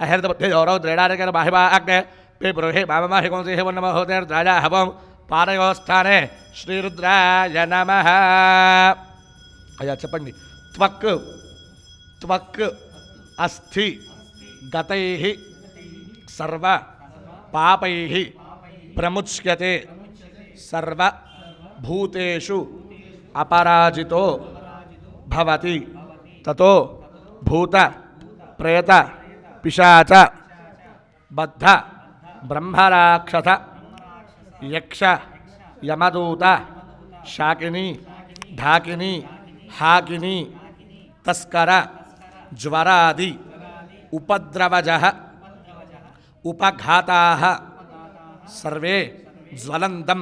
अहर्दबुद्धियोरौद्रेणानिकेन बाहिमाग्ने बृहिमामाहिगोंसेः ओं नमो भगवते रुद्राय ओं पादयोस्थाने श्रीरुद्राय नमः अय्या చెప్పండి त्वक् त्वक् अस्थि गतैः सर्व पापैः प्रमुच्यते सर्वभूतेषु अपराजितो भवति ततो भूत प्रेत पिशाच बद्ध ब्रह्मराक्षस यक्ष यमदूत शाकिनी ढाकिनी हाकिनी तस्कर ज्वरादि उपद्रवजः उपघाताः सर्वे ज्वलन्तं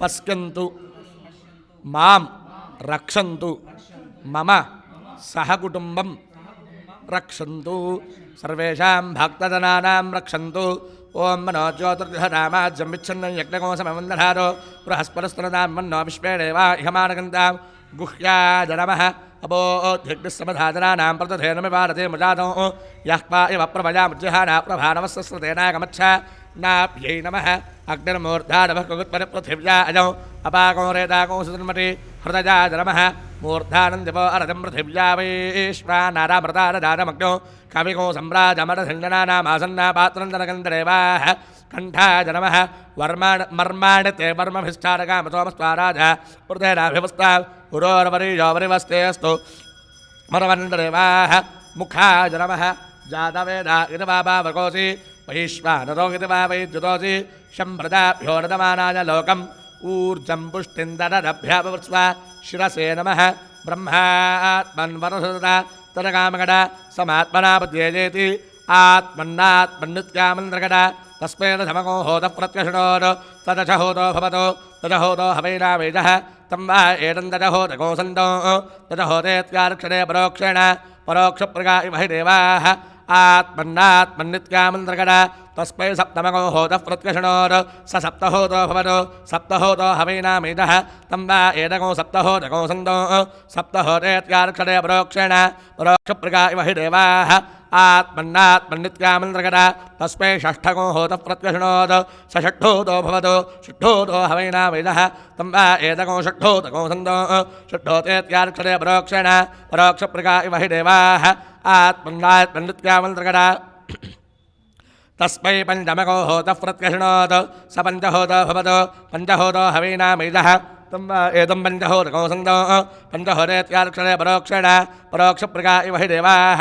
पश्यन्तु मां रक्षन्तु मम सहकुटुम्बं रक्षन्तु सर्वेषां भक्तजनानां रक्षन्तु ओं मनो ज्योतिर्गृहरामाज्यं विच्छिन्नं यज्ञकोशमवन्दधारो बृहस्पतिस्तनदां मन्नो विश्वेदेवा इहमानगन्तां गुह्याय नमः अबोधिग्निस्समधाजनानां प्रतिधेनुमिवारते मुजादो यः पा इव प्रभया मुज्जहाना प्रभानवस्सस्रतेनागमच्छ नाभ्यै नमः अग्निर्मूर्धानभः कुगुत्परिपृथिव्या अजौ अपाको रेताको सुधन्मति हृदयाय नमः मूर्धानन्दिवो अरदं पृथिव्या वैश्वानारामृतारदानमग्नो कविको सम्राजमरधिञ्जनानामासन्ना पात्रन्दनगन्धरेवाः कण्ठाय नमः मर्माणि ते वर्मभिष्ठारकामतोमस्त्वाराज वृद्धेनाभिवस्ता उरोर्वरीयोवरिवस्तेऽस्तु मरवन्दरेवाः मुखाय नमः जातवेदा इति वा भावकोऽसि वैश्वानरो इति वा वैद्युतोऽसि सम्प्रदाभ्यो रदमानाय लोकम् ऊर्जं पुष्टिं ददभ्यापवत्स्व शिरसे नमः ब्रह्मात्मन्वरसुता तदकामगडा समात्मना पद्येजेति आत्मन्नात्मन्नित्यामन्त्रगडा तस्मेन समको होतः प्रत्यशणोत् तदच होतो भवतो तद होतो हवैनावेदः तं वा एतं तद होतको सन्तो तद होतेत्यारक्षणे परोक्षेण परोक्षप्रगा इव हि देवाः आत्मन्नात्मन्नित्यामन्त्रगडा तस्मै सप्तमको होतः प्रत्यशणोत् स सप्तहोतो भवतो सप्तहोतो हवैनामेदः तं वा एतको सप्तहोतको सन्तो सप्तहोतेत्यारक्षणे परोक्षेण परोक्षप्रगा इव हि देवाः आत्मन्नात्मन्नित्यामन्त्रगडा तस्मै षष्ठको होतः प्रत्यशणोत् स षट्ठोतो भवतो षट्ठोतो हवैनावेदः तं वा एतको षट्ठोतको सन्तो षट्ठोतेत्यारक्षणे परोक्षेण परोक्षप्रगा इव हि देवाः आत्मन्नात्मन्नित्यामन्त्रगडा तस्मै पञ्चमको होतः प्रत्यशणोत् स पञ्चहोतो भवतो पञ्चहोतो हवैनामेदः तं वा एतं पञ्चहोतको सन्तो पञ्चहोतेत्यारक्षणे परोक्षेण परोक्षप्रगा इव हि देवाः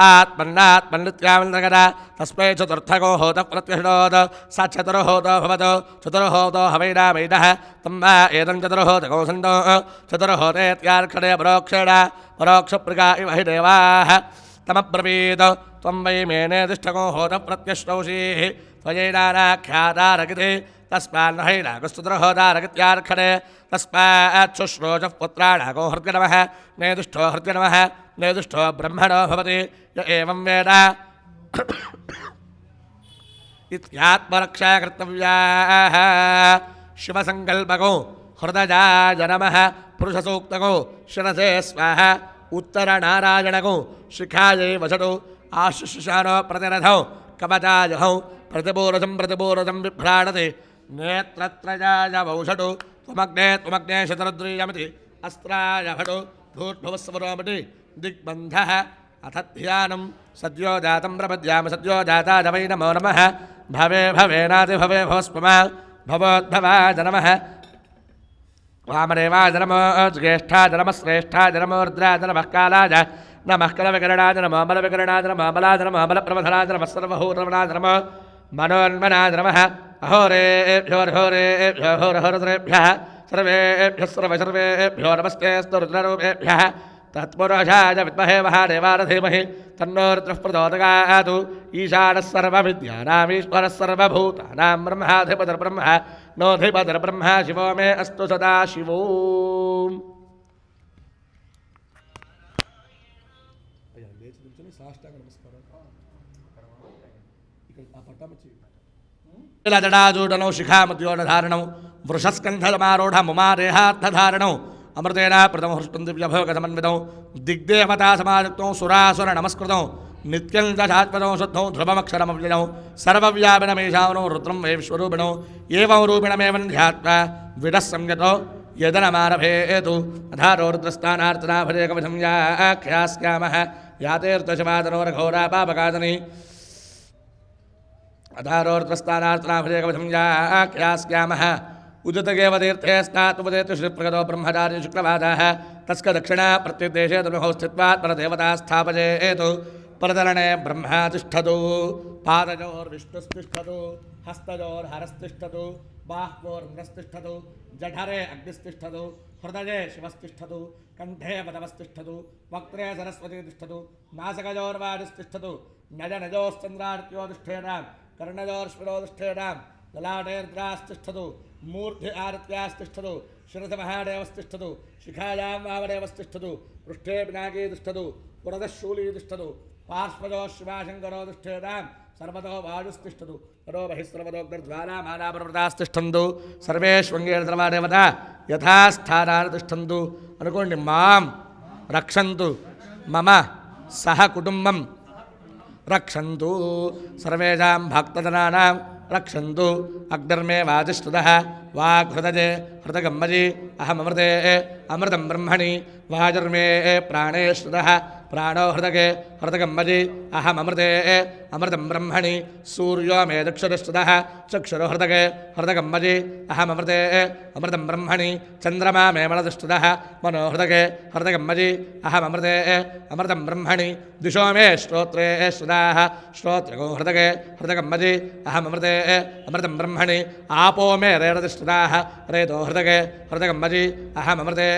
आत्मन्नात्मन्नित्यामन्त्रगडा तस्मै चतुर्थको होतः प्रत्यशणोत् स चतुर्होतो भवतो चतुर्होतो हवैनामेदः तं वा एतं चतुर्होतको सन्तो चतुर्होतेत्यारक्षणे परोक्षेण परोक्षप्रगा इव हि देवाः तमब्रवीत् त्वं वै मेने तिष्ठको होतः प्रत्यश्रौषीः त्वयैनाख्यातारगिते तस्मान्न हैनागस्तुतर्होतारगित्यार्क्षणे तस्माच्छुश्रोचः पुत्राणाको हृद्यनमः नेदुष्टो हृद्यनमः नेदुष्टो ब्रह्मणो भवति य एवं वेद इत्यात्मरक्षा कर्तव्याः शिवसङ्कल्पको हृदयाय नमः पुरुषसूक्तको शिरसे स्वाहा उत्तरनारायणको शिखायै वसतु आशुषानो प्रतिरथौ कवचायहौ प्रतिपूरजं बिभ्राणति नेत्रत्रयाय वौषटु त्वमग्ने शतरुद्रीयमिति अस्त्राय भटु भूर्भुवस्वरोमिति दिग्बन्धः अथ ध्यानं सद्यो जातं प्रपद्यामि सद्यो जाताय वै नमो नमः भवे भवेनातिभवे भवस्पमा भवोद्भवाय नमः वामदेवाय नमो ज्येष्ठाय नमः श्रेष्ठाय नमो रुद्राय नमः कालाय नमः कलविकरणाय नमः बलविकरणाय नमः बलाय नमः बलप्रबधनाय नमः सर्वभूतरमणाय नमः मनोन्मनाय नमः अहोरेभ्यो होरहोरेभ्यः सर्वेभ्यः सर्वेभ्यो नमस्तेऽस्तु रुद्ररूपेभ्यः तत्पुरुषाय विद्महे महादेवाय धीमहि तन्नो रुद्रः प्रचोदयात् ईशानः सर्वविद्यानामीश्वरः सर्वभूतानां ब्रह्माधिपतिर्ब्रह्म नोऽधिपतिर्ब्रह्म शिवो मे अस्तु सदा शिवो जडाजूडनौ शिखामद्योधारणौ वृषस्कन्धमारूढमुमादेहार्थधारणौ अमृतेन प्रथम हृष्टं दिव्यभोगसमन्वितौ दिग्देवता समायुक्तौ सुरासुर नमस्कृतौ नित्यं च शाश्वतौ शुद्धौ ध्रुवमक्षरमव्ययौ सर्वव्यापिनमेषावनौ रुद्रं वै विश्वरूपिणौ एवं रूपिणमेव ध्यात्वा विडः संयतो यदनमारभेतु अधारो रुद्रस्थानार्चनाभरेकवशं याख्यास्यामः यातेऽर्तशवादनोरघोरा पापकादनी अधारोर्त्रस्थानार्चनाभरेकवशं याख्यास्यामः उदितगेव तीर्थे स्नातुपदेतु श्रीप्रगतो ब्रह्मचारी शुक्लवादाः तस्क दक्षिणा प्रत्युद्देशे तनुहौ स्थित्वा परदेवता स्थापयेतु परतरणे ब्रह्मा तिष्ठतु पादयोर्विष्णुस्तिष्ठतु हस्तयोर्हरस्तिष्ठतु बाह्वोर्नस्तिष्ठतु जठरे अग्निस्तिष्ठतु हृदये शिवस्तिष्ठतु कण्ठे पदवस्तिष्ठतु वक्त्रे सरस्वती तिष्ठतु नासकयोर्वादिस्तिष्ठतु नजनजोश्चन्द्रार्त्योतिष्ठेतां कर्णयोर्श्विरोतिष्ठेतां ललाटेर्द्रास्तिष्ठतु मूर्धि आरत्यास्तिष्ठतु शिरसि महादेवस्तिष्ठतु शिखायां वामदेवस्तिष्ठतु पृष्ठे पिनाकी तिष्ठतु पुरतः शूली तिष्ठतु पार्श्वजो शिवाशङ्करो तिष्ठेतां सर्वतो वायुस्तिष्ठतु ततो बहिस्सर्वतोग्रज्वालामालापर्वतास्तिष्ठन्तु सर्वेष्वङ्गेर्द्रवादेवता यथास्थानानि तिष्ठन्तु अनुकोण्डि मां रक्षन्तु मम सह कुटुम्बं रक्षन्तु सर्वेषां भक्तजनानां रक्षन्तु अग्निर्मे वाजिष्ठुतः वाग्हृदजे हृतगम्मजि अहममृते अमृतं ब्रह्मणि वाजुर्मे प्राणे श्रुतः प्राणो हृदगे हृतगम्मजि अहममृते अमृतं ब्रह्मणि सूर्यो मे दक्षुरिष्ठुतः चक्षुरो हृदगे हृतगम्मजि अहममृते अमृतं ब्रह्मणि चन्द्रमा मे मनदिष्ठुतः मनो हृदगे हृतगम्मजि अहममृते अमृतं ब्रह्मणि दिशो मे श्रोत्रे श्रुताः श्रोत्रगो हृदगे हृदगम्मजि अहममृते अमृतं ब्रह्मणि आपो मे रेरदिष्ठुताः रेतो हृदगे हृदगम्मजि अहममृते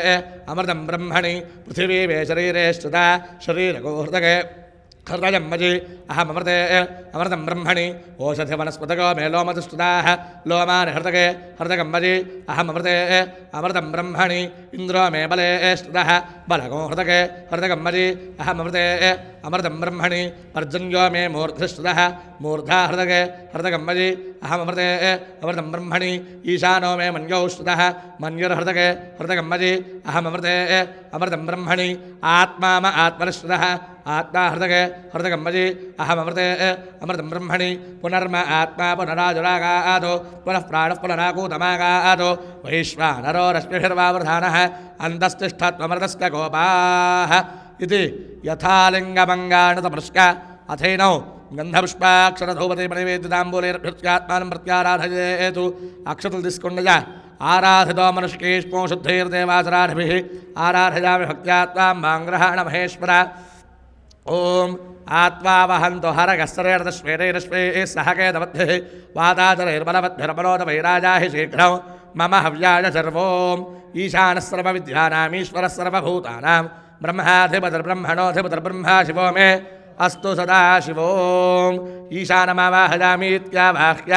अमृतं ब्रह्मणि पृथिवी मे शरीरे श्रुता शरीरगो हृदगे हृदयम्मजि अहममृते अमृतं ब्रह्मणि ओषधिवनस्पतगो मे लोमदुष्टुताः लोमानि हृदगे हृदगम्मजि अहममृते अमृतं ब्रह्मणि इन्द्रो मे बले स्तुतः बलगो हृदगे हृदगम्मजि अहममृते अमृतं ब्रह्मणि पर्जन्यो मे मूर्ध्निष्ठुतः मूर्धा हृदगे हृदगम्मजि अहममृते अमृतं ब्रह्मणि ईशानो मे मन्यौ स्तुतः मन्युर्हृदगे हृदगम्मजि अहममृते अमृतं ब्रह्मणि आत्मा म आत्मनिष्ठुतः आत्मा हृदगे हृदगम्मजि अहममृते अमृतं ब्रह्मणि पुनर्म आत्मा पुनराजुरागादो पुनः प्राणः पुनराकूतमागादो वैश्वानरो रश्मिभिर्वावृधानः अन्तस्तिष्ठत्वमृतस्य गोपाः इति यथालिङ्गमङ्गाणतमृष्क अथैनौ गन्धपुष्पाक्षरधूपतिमणिवेदिताम्बूलैर्भृत्यात्मानं प्रत्याराधयेतु अक्षतुल दिस्कुण्डया आराधितो मनुष्येष्मो शुद्धैर्देवासराभिः आराधयामि भक्त्यात्मां माङ्ग्रहाण महेश्वर ओम आत्मा वहंतो हरगस्सरेर्दश्वेरैरश्वेः सहकेतवद्भिः वाताचरैर्बलवद्भिर्बलोदवैराजा हि शीघ्रं मम हव्याय सर्वोम ईशानः सर्वविद्यानाम् ईश्वरः सर्वभूतानां ब्रह्माधिपतिर्ब्रह्मणोऽधिपतिर्ब्रह्मा शिवो मे अस्तु सदा शिवोम ईशानमावाहयामीत्यावाह्य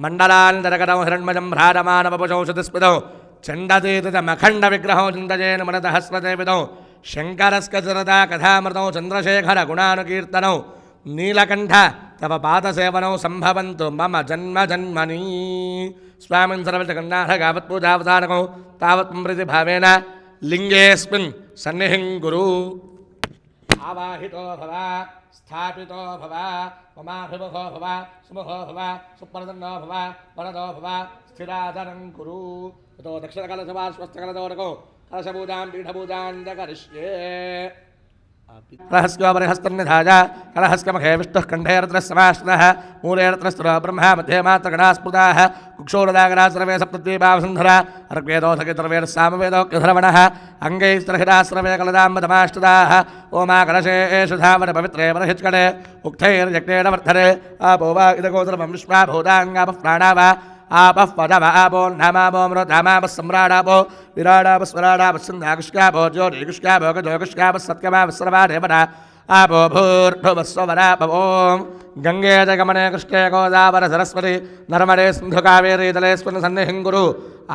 मण्डलान्तरगतौ हिरण्मयं भ्राजमानवपुषौ शतस्पदौ चण्डतीतमखण्डविग्रहौ चिन्तयेन मनतः स्मृते विदौ शङ्करस्कचरदा कथामृतौ चन्द्रशेखरगुणानुकीर्तनौ नीलकण्ठ तव पादसेवनौ सम्भवन्तु मम जन्म जन्मनि स्वामिन् सर्वजगन्नाथगावत्पूजावधानकौ तावत् प्रीतिभावेन लिङ्गेऽस्मिन् सन्निहिं कुरु आवाहितो भव स्थापितो भव ममाभिमुखो भव सुमुखो भव सुप्रसन्नो भव वरदो भव स्थिराधनं कुरु ततो दक्षिणकलशवाश्वस्थकलदोरकौ कलशपूजां पीठपूजां च करिष्ये रहस्योपरिहस्तन्निधाय कलहस्कमखे विष्णुः कण्ठेरत्रः समाश्रितः मूलेरत्रस्तुरो ब्रह्मा मध्ये मात्रगणाः स्मृताः कुक्षोरदागराः सर्वे सप्तद्वीपावसुन्धरा ऋग्वेदोऽथगितर्वेदसामवेदोऽग्यधर्वणः अङ्गैस्त्रहिराः सर्वे कलदाम्बदमाश्रिताः ओमा कलशेषु धावन पवित्रे वरहिच्कटे उक्थैर्यज्ञेन वर्धने आपो वा इदगोत्रमं विश्वा भूताङ्गापः प्राणा वा आपः पदव आपो नामापोमृतामापः सम्राडापो विराडापस्वराडापः सिन्धाकुष्कापो ज्योतिकुष्कापो गजोकुष्कापः सत्यमापः सर्वा देवता आपो भूर्भुवस्वरापो गङ्गे जगमने कृष्णे गोदावरी सरस्वती नर्मदे सिन्धु कावेरी जलेऽस्मिन् सन्निहिं कुरु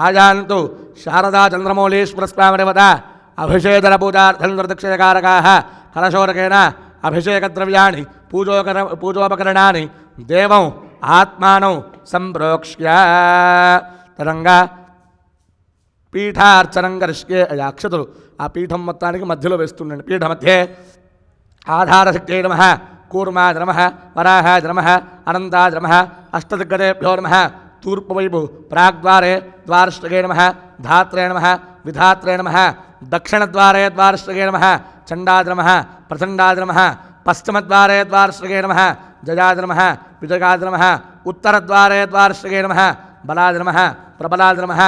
आयान्तु शारदा चन्द्रमौलीश्वरस्वामिदेवता अभिषेकपूजार्थं निर्दक्षिणकारकाः कलशोरकेन अभिषेकद्रव्याणि पूजोपकरणानि देवं आत्मानौ संप्रोक्ष्य తరంగా పీఠార్చనం కరిష్కే అక్షతులు ఆ పీఠం మొత్తానికి మధ్యలో వేస్తుండండి. పీఠ మధ్యే ఆధారశక్తే నమః, కూర్మాయ నమః, వరాహాయ నమః, అనంతాయ నమః, అష్టదిగ్గజేభ్యో నమః. తూర్పు వైపు ప్రాగ్ద్వారే ద్వారష్టగే నమః, ధాత్రే నమః, విధాత్రే నమః. దక్షిణద్వారే ద్వారష్టగే నమః, చండాయ నమః, ప్రచండాయ నమః. పశ్చిమద్వారే ద్వారష్టగే నమః, జయాయ నమః, విజయాయ నమః. ఉత్తరద్వారే ద్వారష్టగే నమః, బలాయ నమః, ప్రబలాయ నమః.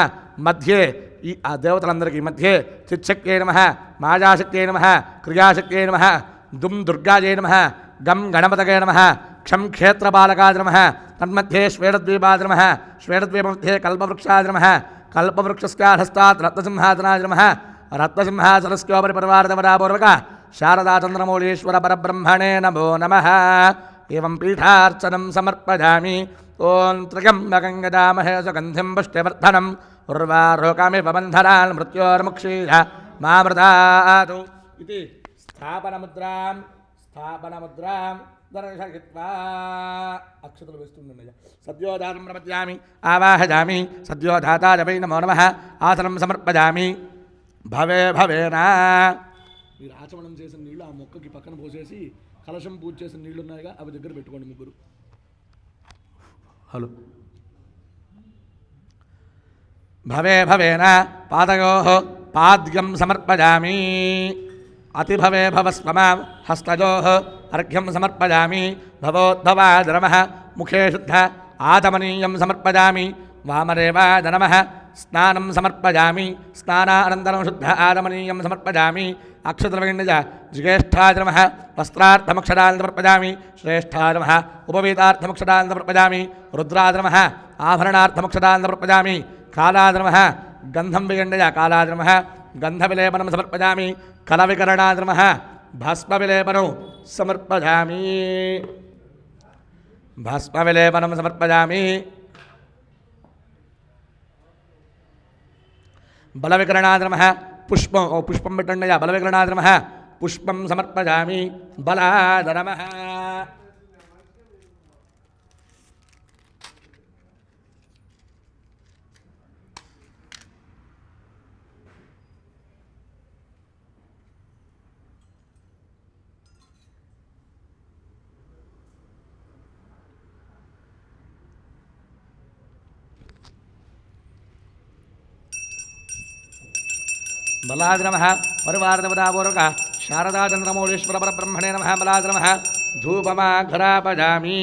మధ్యే ఈ ఆ దేవతలందరికీ మధ్యే చిచ్చక్యే నమః, మాయాశక్త్యే నమః, క్రియాశక్త్యే నమః, దుమ్ దుర్గాయే నమః, గం గణపతగే నమః, క్షం క్షేత్రపాలకాయ నమః. తన్మధ్యే శ్వేతద్వీపాయ నమః, శ్వేతద్వీపमध्ये కల్పవృక్షాయ నమః, కల్పవృక్షస్యాధస్తాత్ రత్నసింహాసనాయ నమః. రత్నసింహాసనస్యోపరి పరివారదేవతాపూర్వక శారదాచంద్రమౌళీశ్వర పరబ్రహ్మణే నమో నమః. ఏవం పీఠార్చనం సమర్పయామి. ఓం త్ర్యంబకం యజామహే సుగంధిం పుష్టివర్ధనం ఉర్వారుకమివ బంధనాన్ మృత్యోర్ముక్షీయ మామృతాతు ఇది స్థాపనముద్రాం దర్శయిత్వా అక్షతులు వేస్తుండగా సద్యోదానం ప్రపద్యామి ఆవాహయామి. సద్యోదాతాయ వై నమో నమః. ఆసనం సమర్పయామి. భవే భవేనా. మీరు ఆచమనం చేసిన నీళ్లు ఆ మొక్కకి పక్కన పోసేసి కలశం పూజ చేసిన నీళ్లు ఉన్నాయిగా అవి దగ్గర పెట్టుకోండి ముగ్గురు. हलु भवे भवेन पादयोः पाद्यं समर्पयामि अतिभवे भवस्वमां हस्तयोः अर्घ्यं समर्पयामि भवोद्भवाय नमः मुखे शुद्ध आचमनीयं समर्पयामि वामदेवाय नमः स्नानं समर्पयामि स्नानानन्तरं शुद्ध आचमनीयं समर्पयामि अक्षतद्रविण्यज ज्येष्ठाय नमः वस्त्रार्थमक्षरान् समर्पयामि श्रेष्ठाय नमः उपवीतार्थमक्षरान् समर्पयामि रुद्राय नमः आभरणार्थमक्षरान् समर्पयामि कालाय नमः गन्धं विगण्यज कालाय नमः गन्धविलेपनं समर्पयामि कलविकरणाय नमः भस्मविलेपनं समर्पयामि भस्मविलेपनं समर्पयामि बलविकरणाय नमः पुष्पं विटण्डया बलविकरणाय नमः पुष्पं समर्पयामि बलाय नमः बलाद नमः परिवारदेवतापूर्वक शारदाचन्द्रमौलीश्वर परब्रह्मणे नमः बलाद नमः धूपमाघ्रापयामि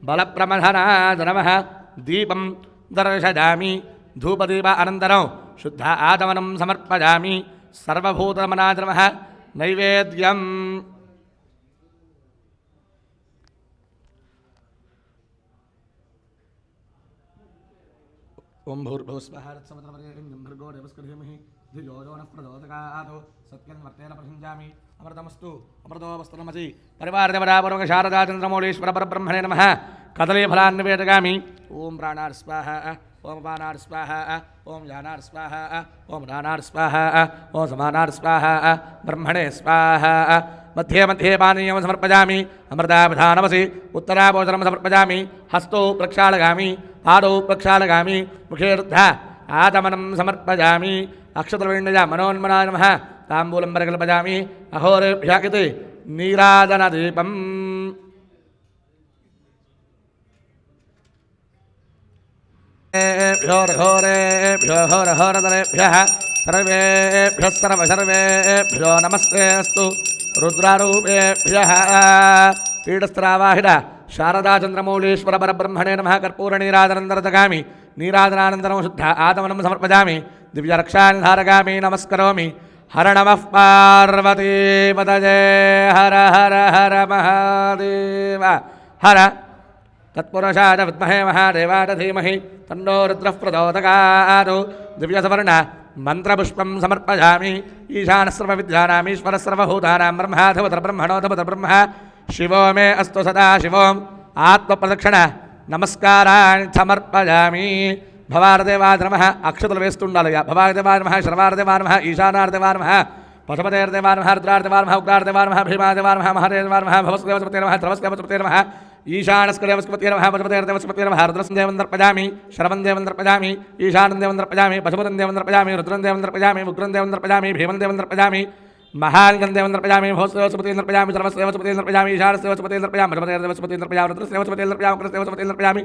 बलप्रमथनाद नमः दीपं दर्शयामि धूपदीप अनन्तरं शुद्ध आचमनं समर्पयामि सर्वभूतनमनाद नमः नैवेद्यम् ओं भूर्भुवस्वः तत्सवितुर्वरेण्यं भर्गो देवस्य धीमहि धियो यो नः प्रचोदयात् सत्यन्वर्तेन प्रसञ्जामि अमृतमस्तु अमृतो वस्त्रमसि परिवारदेवतापूर्वक शारदाचन्द्रमौलीश्वर परब्रह्मणे नमः कदलीफलान् निवेदयामि ओं प्राणार् स्वाहा ओं अपानार् स्वाहा ओं जानार् स्वाहा ओं प्राणार् स्वाहा ओं समानार् स्वाहा ब्रह्मणे स्वाहा मध्ये मध्ये पानीयं समर्पयामि अमृताभिधानमसि उत्तराभोजनं समर्पयामि हस्तौ प्रक्षालयामि पादौ प्रक्षालयामि मुखे रुद्ध आचमनं समर्पयामि अक्षतद्रविण्यज मनोन्मनाय नमः ताम्बूलं परिकल्पयामि अहोरेभ्यः इति नीराजनदीपम् घोरेभ्यो सर्वेभ्यः सर्वेभ्यो नमस्ते अस्तु रुद्रारूपेभ्यः पीठस्त्रावाहिड शारदाचन्द्रमौलीश्वर परब्रह्मणे नमः कर्पूरनीराजनन्दरदगामि नीराजनानन्तरं शुद्ध आचमनं समर्पयामि दिव्यरक्षान् धारयामि नमस्करोमि हर नमः पार्वतीपतये हर हर हर महादेव हर तत्पुरुषाय विद्महे महादेवाय धीमहि तन्नो रुद्रः प्रचोदयात् दिव्यसवर्ण मंत्रपुष्पं समर्पयामि ईशानः सर्वविद्यानामीश्वरः सर्वभूतानां ब्रह्माधिपतिर् ब्रह्मणोऽधिपतिर् ब्रह्म शिवो मे अस्तु सदा शिवोम् आत्मप्रदक्षिण नमस्कारान् समर्पयामि भवार्देवाय नमः अक्षतुలు వేస్తుండాలిగా భవార్దేవాయ నమః శర్వార్దేవాయ నమః ఈశానార్దేవాయ నమః పశుపతేర్దేవాయ నమః రుద్రార్దేవాయ నమః ఉగ్రార్దేవాయ నమః భీమాదేవాయ నమః మహాదేవాయ నమః భవస్దేవస్పతే నమః త్రవస్దేవస్పతే నమః ఈశానస్కదేవస్పతే నమః పశుపతేర్దేవస్పతే నమః రుద్రస్ం దేవం దర్పయామి శరవం దేవం దర్పయామి ఈశానం దేవం దర్పయామి పశుపతం దేవం దర్పయామి రుద్రం దేవం దర్పయామి ఉగ్రం దేవం దర్పయామి భీమం దేవం దర్పయామి महालिंगं देवं दर्पयामि भवस्देवस्पतिं दर्पयामि सर्वस्देवस्पतिं दर्पयामि ईशानस्देवस्पतिं दर्पयामि पशुपतेर्देवस्पतिं दर्पयामि रुद्रस्देवस्पतिं दर्पयामि उग्रस्देवस्पतिं दर्पयामि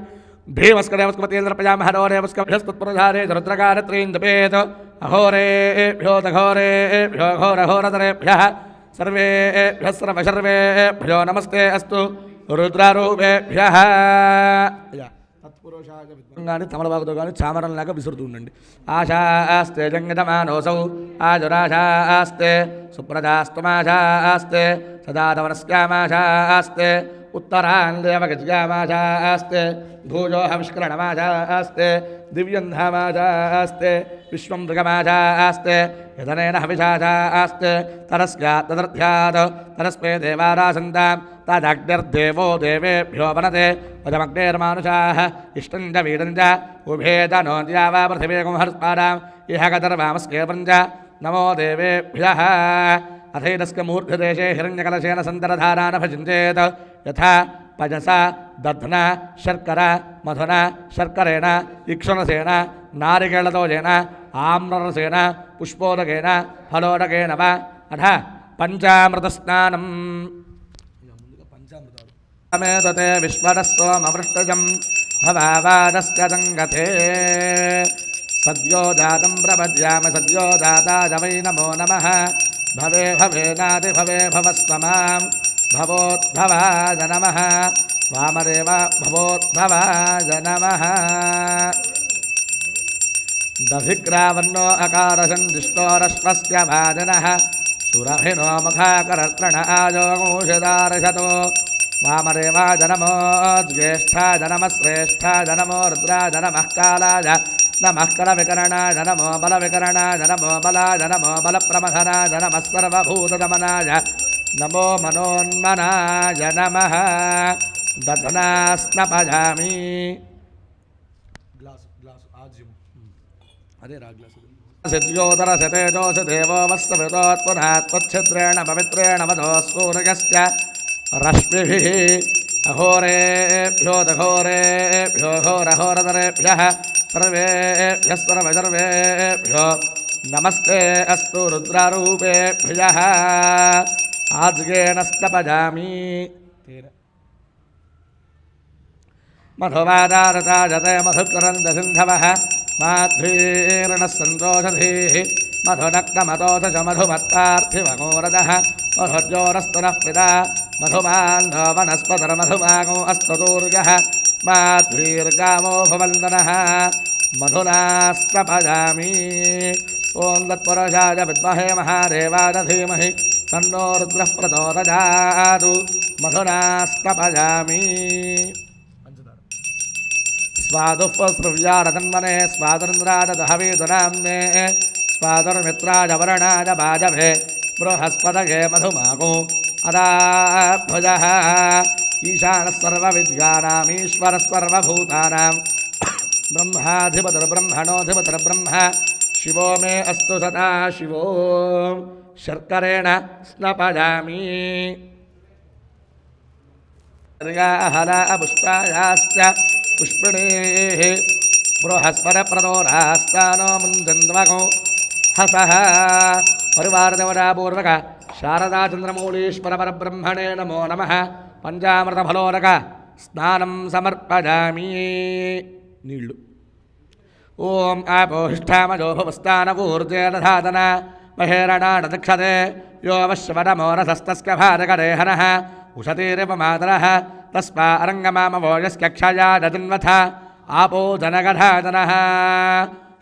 भीमस्कदेवस्पतिं दर्पयामि हरोरेवस्कभ्यस्तत्पुरुषारे रुद्रकारत्रीं दपेत अहोरेभ्यो दघोरेभ्यो घोरघोरतरेभ्यः सर्वेभ्यः सर्वशर्वेभ्यो नमस्ते अस्तु रुद्रारूपेभ्यः కానీ తమలపాకుతో కానీ చామరంలాగా విసురుతూ ఉండండి ఆశాస్తే జంగతమానోసౌ ఆజురాశాస్తే సుప్రజాస్తమాశాస్తే సదాతవనస్యామాశాస్తే उत्तरान्देवगज्ञामाशास्ते भूजोहविष्करणमाशास्ते दिव्यन्धामाशास्ते विश्वं मृगमाशास्ते यदनेन हविषाशास्ते तरस्यात् तदर्थ्यात् तरस्मे देवारासन्तां तदग्निर्देवो देवेभ्यो वनते वदमग्नेर्मानुषाः इष्टं च वीरं च उभे च नोन्द्या वा पृथिवेगं हर्स्पादाम् इह गतर्वामस्केवं च नमो देवेभ्यः अथैतस्य मूर्धदेशे हिरण्यकलशेन सन्तरधारान् भजिञ्चेत् यथा पजसा दध्ना शर्करा मधुना शर्करेण इक्षुरसेन नारिकेलतोजेन आम्ररसेन पुष्पोदकेन फलोदकेन वा अथ पञ्चामृतस्नानम् मेदते विश्वरः सोमवृष्टजं भवावादस्य संगते सद्यो जातं प्रपद्यामि सद्यो जाताय वै नमो नमः भवे भवेनादि भवे भवस्त्वमां भवोद्भवाय नमः वामदेव भवोद्भवाय नमः दधिग्रावन्नो अकारसन्दिष्टोरश्वस्य भाजनः सुरभिनो मुखाकरत्रण आयोगोषदार्शतो वामदेवाय नमो ज्येष्ठाय नमः श्रेष्ठाय नमो रुद्राय नमः कालाय नमः करविकरणाय नमो बलविकरणाय नमो बलाय नमो बलप्रमथनाय नमः सर्वभूतदमनाय नमो मनोन्मनाय नमः दधनास्नपजामि सिद्ध्योदरशतेजोष देवो वत्सविदोत्पुनात्वच्छिद्रेण पवित्रेण वधो सूर्यस्य रश्मिभिः अघोरेभ्यो दघोरेभ्यो घोरघोरतरेभ्यः सर्वेभ्यः सर्वसर्वेभ्यो नमस्ते अस्तु रुद्रारूपेभ्यः आज्ञेन स्तपजामि मधुवादारताजते मधुकरन्दसिन्धवः माध्वीर्णः सन्तोषधीः मधुनक्तमतोष च मधुमत्तार्थिवघोरदः मधुर्योरस्तुनः पिता मधुमान्धो वनस्पतिर्मधुमागो अस्तु दूर्गः माध्वीर्गावो भवन्दनः मधुनास्तपजामि ॐ तत्पुरुषाय विद्महे महादेवाय धीमहि तन्नो रुद्रः प्रचोदयात् मधुनास्तपजामि स्वादुःश्रव्यारतन्मने स्वादुन्द्राजदहवीतुनाम्ने स्वादुर्मित्राय वरुणाय वाजभे बृहस्पतये मधुमागो अदाभुजः ईशानः सर्वविद्यानामीश्वरः सर्वभूतानां ब्रह्माधिपतिर्ब्रह्मणोऽधिपतिर्ब्रह्म शिवो मे अस्तु सदा शिवो शर्करेण स्नपजामि पुष्पायाश्च पुष्पिणेः बृहस्पतिप्रदोरास्तानो मुञ्जन्द्वको हसः परिवारदेवतापूर्वक शारदाचन्द्रमौलीश्वरपरब्रह्मणे नमो नमः पंचामृतफलोदक स्नानं समर्पयामि नीळ्ळु ओम आपोहिष्ठामजो भवस्तानकूर्जे दधातन महेरणाडदक्षते यो वश्वनमोरसस्तस्य भाजकरेहनः उशतीरिपमातरः तस्मा अरङ्गमामवो यस्य क्षया ददिन्वथ आपो जनगधातनः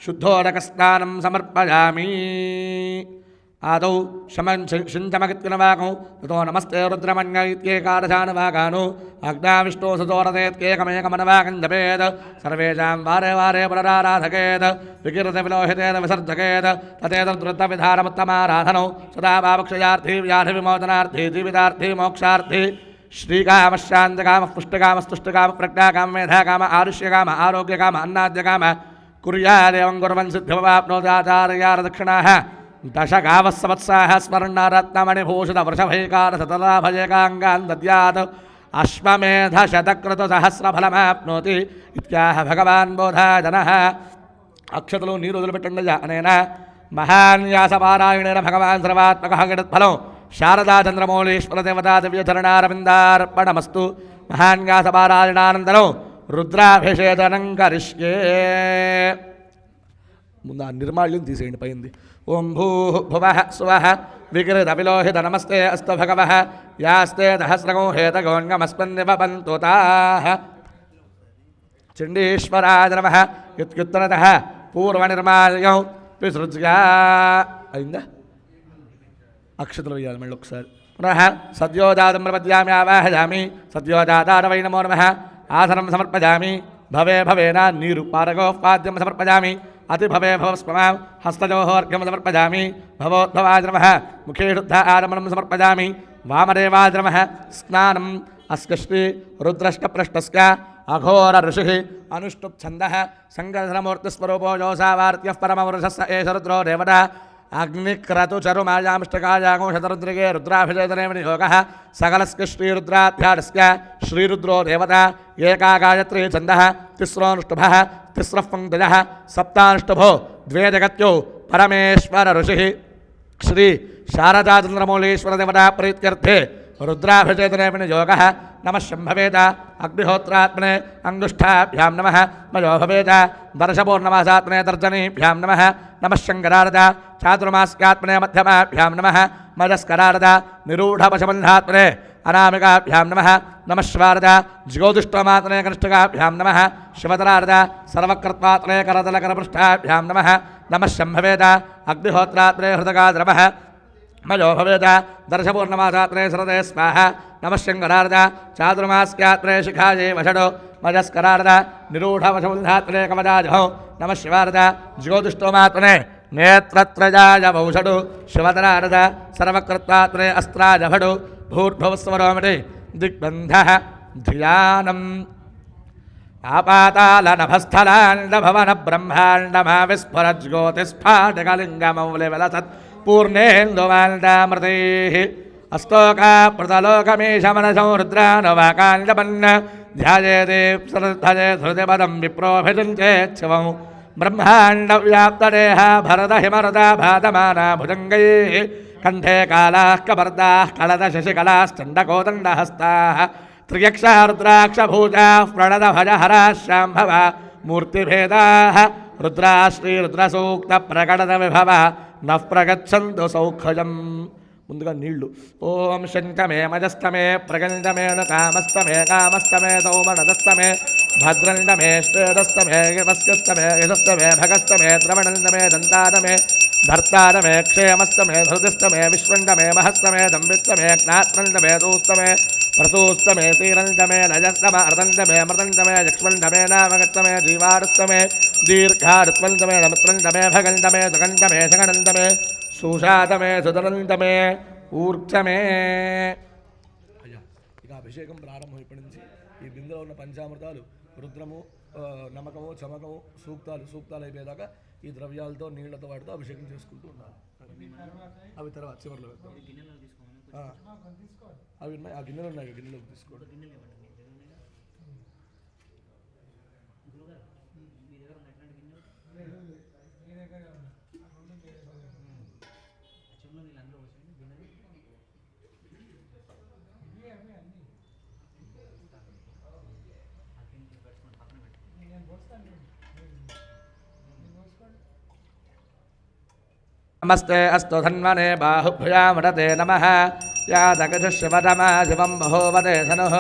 शुद्धोदकस्नानं समर्पयामि आदौ शमञ्चिञ्चमगित्किनवाकौ ततो नमस्ते रुद्रमण्यैत्येकादशानुवाकानु अग्नाविष्णो सुतोरदेत्येकमेकमनवाकं जपेत् सर्वेषां वारे वारे पुनराराधकेत् विकीर्तविलोहितेन विसर्जकेत् तथेतद्वृत्तविधानमुत्तमाराधनौ सदा भावक्षयार्थी व्याधिविमोचनार्थी जीवितार्थी मोक्षार्थी श्रीकामशान्तकामः पुष्टकामस्तुष्टकामः प्रज्ञाकामः मेधाकामः आरुष्यकामः आरोग्यकामः अन्नाद्यकामः कुर्यादेवं कुर्वन् सिद्धिमवाप्नोत्याचार्यारदक्षिणाः दशगावत्सवत्साः स्वर्णारत्नमणिभूषितवृषभैकारशतलाभयकाङ्गान् दद्यात् अश्वमेधशतक्रतुसहस्रफलमाप्नोति इत्याह भगवान् बोधाजनः अक्षतलो नीरु वदिलिपेट्टंडय्य अनेन महान्यासपारायणेन भगवान् सर्वात्मकः गिडत्फलं शारदाचन्द्रमौलीश्वरदेवता दिव्यचरणारविन्दार्पणमस्तु महान्यासपारायणानन्तरं रुद्राभिषेचनं करिष्ये ముందు ఆ నిర్మాల్యం తీసేయండి పైంది ఓం భూ భువః స్వః వికృతవిలోహిత నమస్తే అస్తు భగవః యాస్తే దహస్రగో హేతగోన్గమస్మన్నివపन्तు తాః చండీశ్వరాయ నమః ఇత్యుత్తరతః పూర్వనిర్మాల్యం విసృజ్యా అయిందా అక్షతలు వేయాలి మళ్ళీ ఒకసారి పునః సద్యోజాతం ప్రపద్యామి ఆవాహయామి సద్యోజాతాయ వై నమో నమః ఆసనం సమర్పయామి భవే భవేన నీరు పారగోపాద్యం సమర్పయామి अति भवे भवस्पमां हस्तजोहोर्घ्यं समर्पयामि भवोद्भवाय नमः मुखे शुद्ध आरमणं समर्पयामि वामदेवाय नमः स्नानम् अस्य श्री रुद्रष्टप्रष्टस्य अघोर ऋषिः अनुष्टुप् छन्दः सङ्गधरमूर्तिस्वरूपो योऽसावार्त्यः परमवृषस्य एष रुद्रो देवता अग्निक्रतुचरुमायामिष्टकायागोषतरुद्रिगे रुद्राभिषेचने विनियोगः सकलस्य श्रीरुद्राध्यास्य श्रीरुद्रो देवता एका गायत्री छन्दः तिस्रोऽनुष्टुभः तिस्रः पङ्क्तयः सप्तानुष्टुभो द्वे जगत्यो परमेश्वर ऋषिः श्री शारदाचन्द्रमौलीश्वरदेवता प्रीत्यर्थे रुद्राभिचेतनेऽपि योगः नमः शम्भवेद अग्निहोत्रात्मने अङ्गुष्ठाभ्यां नमः मयो भवेद वर्षपूर्णमासात्मने तर्जनीभ्यां नमः नमः शङ्करार्ध चातुर्मास्यात्मने मध्यमाभ्यां नमः मजस्करार्ध निरूढपशबन्धात्मने अनामिकाभ्यां नमः नमः शिवार्ध ज्योतिष्ठमात्मने कनिष्ठकाभ्यां नमः शिवतरार्ध सर्वकृत्वात्मने करतलकरपृष्ठाभ्यां नमः नमः शम्भवेद अग्निहोत्रात्मने हृदगाद्रवः मयो भवेद दर्शपूर्णमासात्रे सरदे स्वाहा नमः शङ्करार्ध चातुर्मास्यात्रे शिखाये वषडो मजस्करार्ध निरूढवशबन्धात्मने कवचाजहो नमः शिवार्ध ज्योतिष्ठमात्मने नेत्रत्रयाय वौषडु शिवतरार्ध सर्वकृत्वात्मने अस्त्राजभडु भूर्भुवस्वरोमि दिग्बन्धः धियानम् आपातालनभस्थलाण्डभवनब्रह्माण्डमाविस्फुरज्योतिस्फाटकलिङ्गमौलिवलसत् पूर्णेन्दुवाल्डामृतैः अस्तोकाप्रतलोकमीशमनसौ रुद्रानुवाकाण्डपन्न ध्यायेदेप्सरध्वजे धृतिपदं विप्रोभिषञ्चेच्छिवं ब्रह्माण्डव्याप्तदेहा भरतहिमरदा भातमाना भुजङ्गैः कंठे कालाः कपर्दाः कलदशशिकलाश्चण्डकोदण्डहस्ताः त्र्यक्षः रुद्राक्षभूजाः प्रणतभजहराः शाम्भवा मूर्तिभेदाः रुद्रा श्रीरुद्रसूक्तप्रकटनविभवः नः प्रगच्छन्तु सौखजम् ముందుగా నీళ్లు ఓం శంకమే మజస్తమే ప్రగండమేను కామస్తమే కామస్తమే సౌమనదస్తమే భద్రండమే శ్వేదస్తమే యమస్యస్తమే యశస్తమే భగస్తమే ద్రవణందమే దంతాదమే धर्तारमे क्षेमस्तमे धृतिस्तमे विश्वंडमे महस्तमे दंविस्तमे ज्ञात्रंडमे दूस्तमे प्रसूस्तमे तीरंडमे लजस्तम अर्दंडमे मृदंडमे यक्ष्मंडमे नामगतमे जीवारस्तमे दीर्घारुत्वंडमे नमत्रंडमे भगंडमे सुगंडमे शगणंडमे सुषातमे सुदरंडमे ऊर्चमे ఇక అభిషేకం ప్రారంభమైనప్పటి నుంచి ఈ బిందెలో ఉన్న పంచామృతాలు రుద్రము నమకము చమకము సూక్తాలు అయిపోయేదాకా ఈ ద్రవ్యాలతో నీళ్లతో వాటితో అభిషేకం చేసుకుంటూ ఉన్నారు. అవి తర్వాత చివరిలో అవి ఉన్నాయి, ఆ గిన్నెలు ఉన్నాయి, గిన్నెలోకి తీసుకోండి. नमस्ते अस्तु धन्वने बाहुभ्यामृते नमः यादगशिवतमा शिवं बहोवते धनुः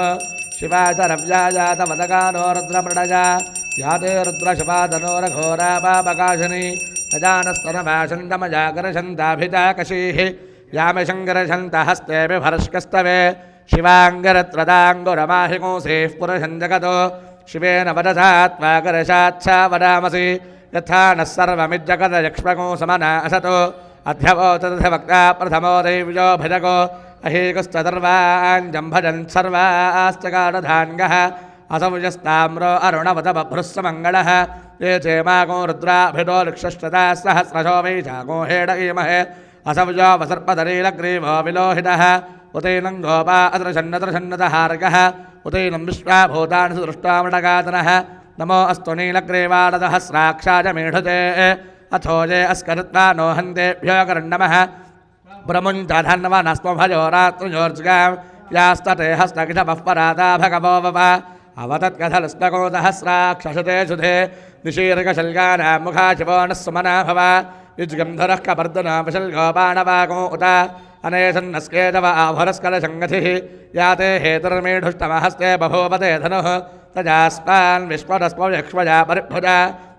शिवाचरव्यायातमदगानो रुद्रमृडया याते रुद्रशिवाधनोरघोरा पापकाशिनी गजानस्तनभाषन्तमजागरशन्ताभिजाकशीः यामि शङ्करशन्तहस्ते बिभर्ष्कस्तवे शिवाङ्गरत्रदाङ्गुरमाहिकोंसेः पुरुषं जगतो शिवेन वदसा त्वाकरशाच्छा वदामसि यथा नः सर्वमिज्जगदयक्ष्मको समना असतो अध्यवोतदधिवक्ता प्रथमो दैव्यो भजको अहीकुश्चतुर्वाञ्जं भजन् सर्वाश्चकारधान्यः असौजस्ताम्रो अरुणवतबभ्रुस्समङ्गलः ये चेमाको रुद्राभितो लक्षष्टदा सहस्रशो वैशाखो हेडईमहे असौजो वसर्पदलीलग्रीवो विलोहितः उतैनं गोपा अदृशन्नदृशन्नतहार्गः उतैनं विश्वाभूतानि सुदृष्टामृडगातनः नमो अस्तु नीलग्रीवादहस्राक्षाय मेढुते अथो ये अस्करुत्वा नो हन्तेभ्यो करण्डमः प्रमुञ्चधन्वनस्त्वभजो रात्रिजोर्जगां यास्तते हस्तकिषपः पराता भगवो वप अवतत्कथलस्तको सहस्राक्षसते सुधे निशीर्घशल्कानां मुखा शिवो नः सुमना भव युज्गन्धरः कपर्दनो विशल्गोपाणवाको उत अनेशन्नस्केतव आभरस्कलसङ्गतिः याते हेतुर्मेढुष्टमहस्ते बभूवते धनुः तजास्मान् विश्वदस्पयक्ष्मजा परिभुजा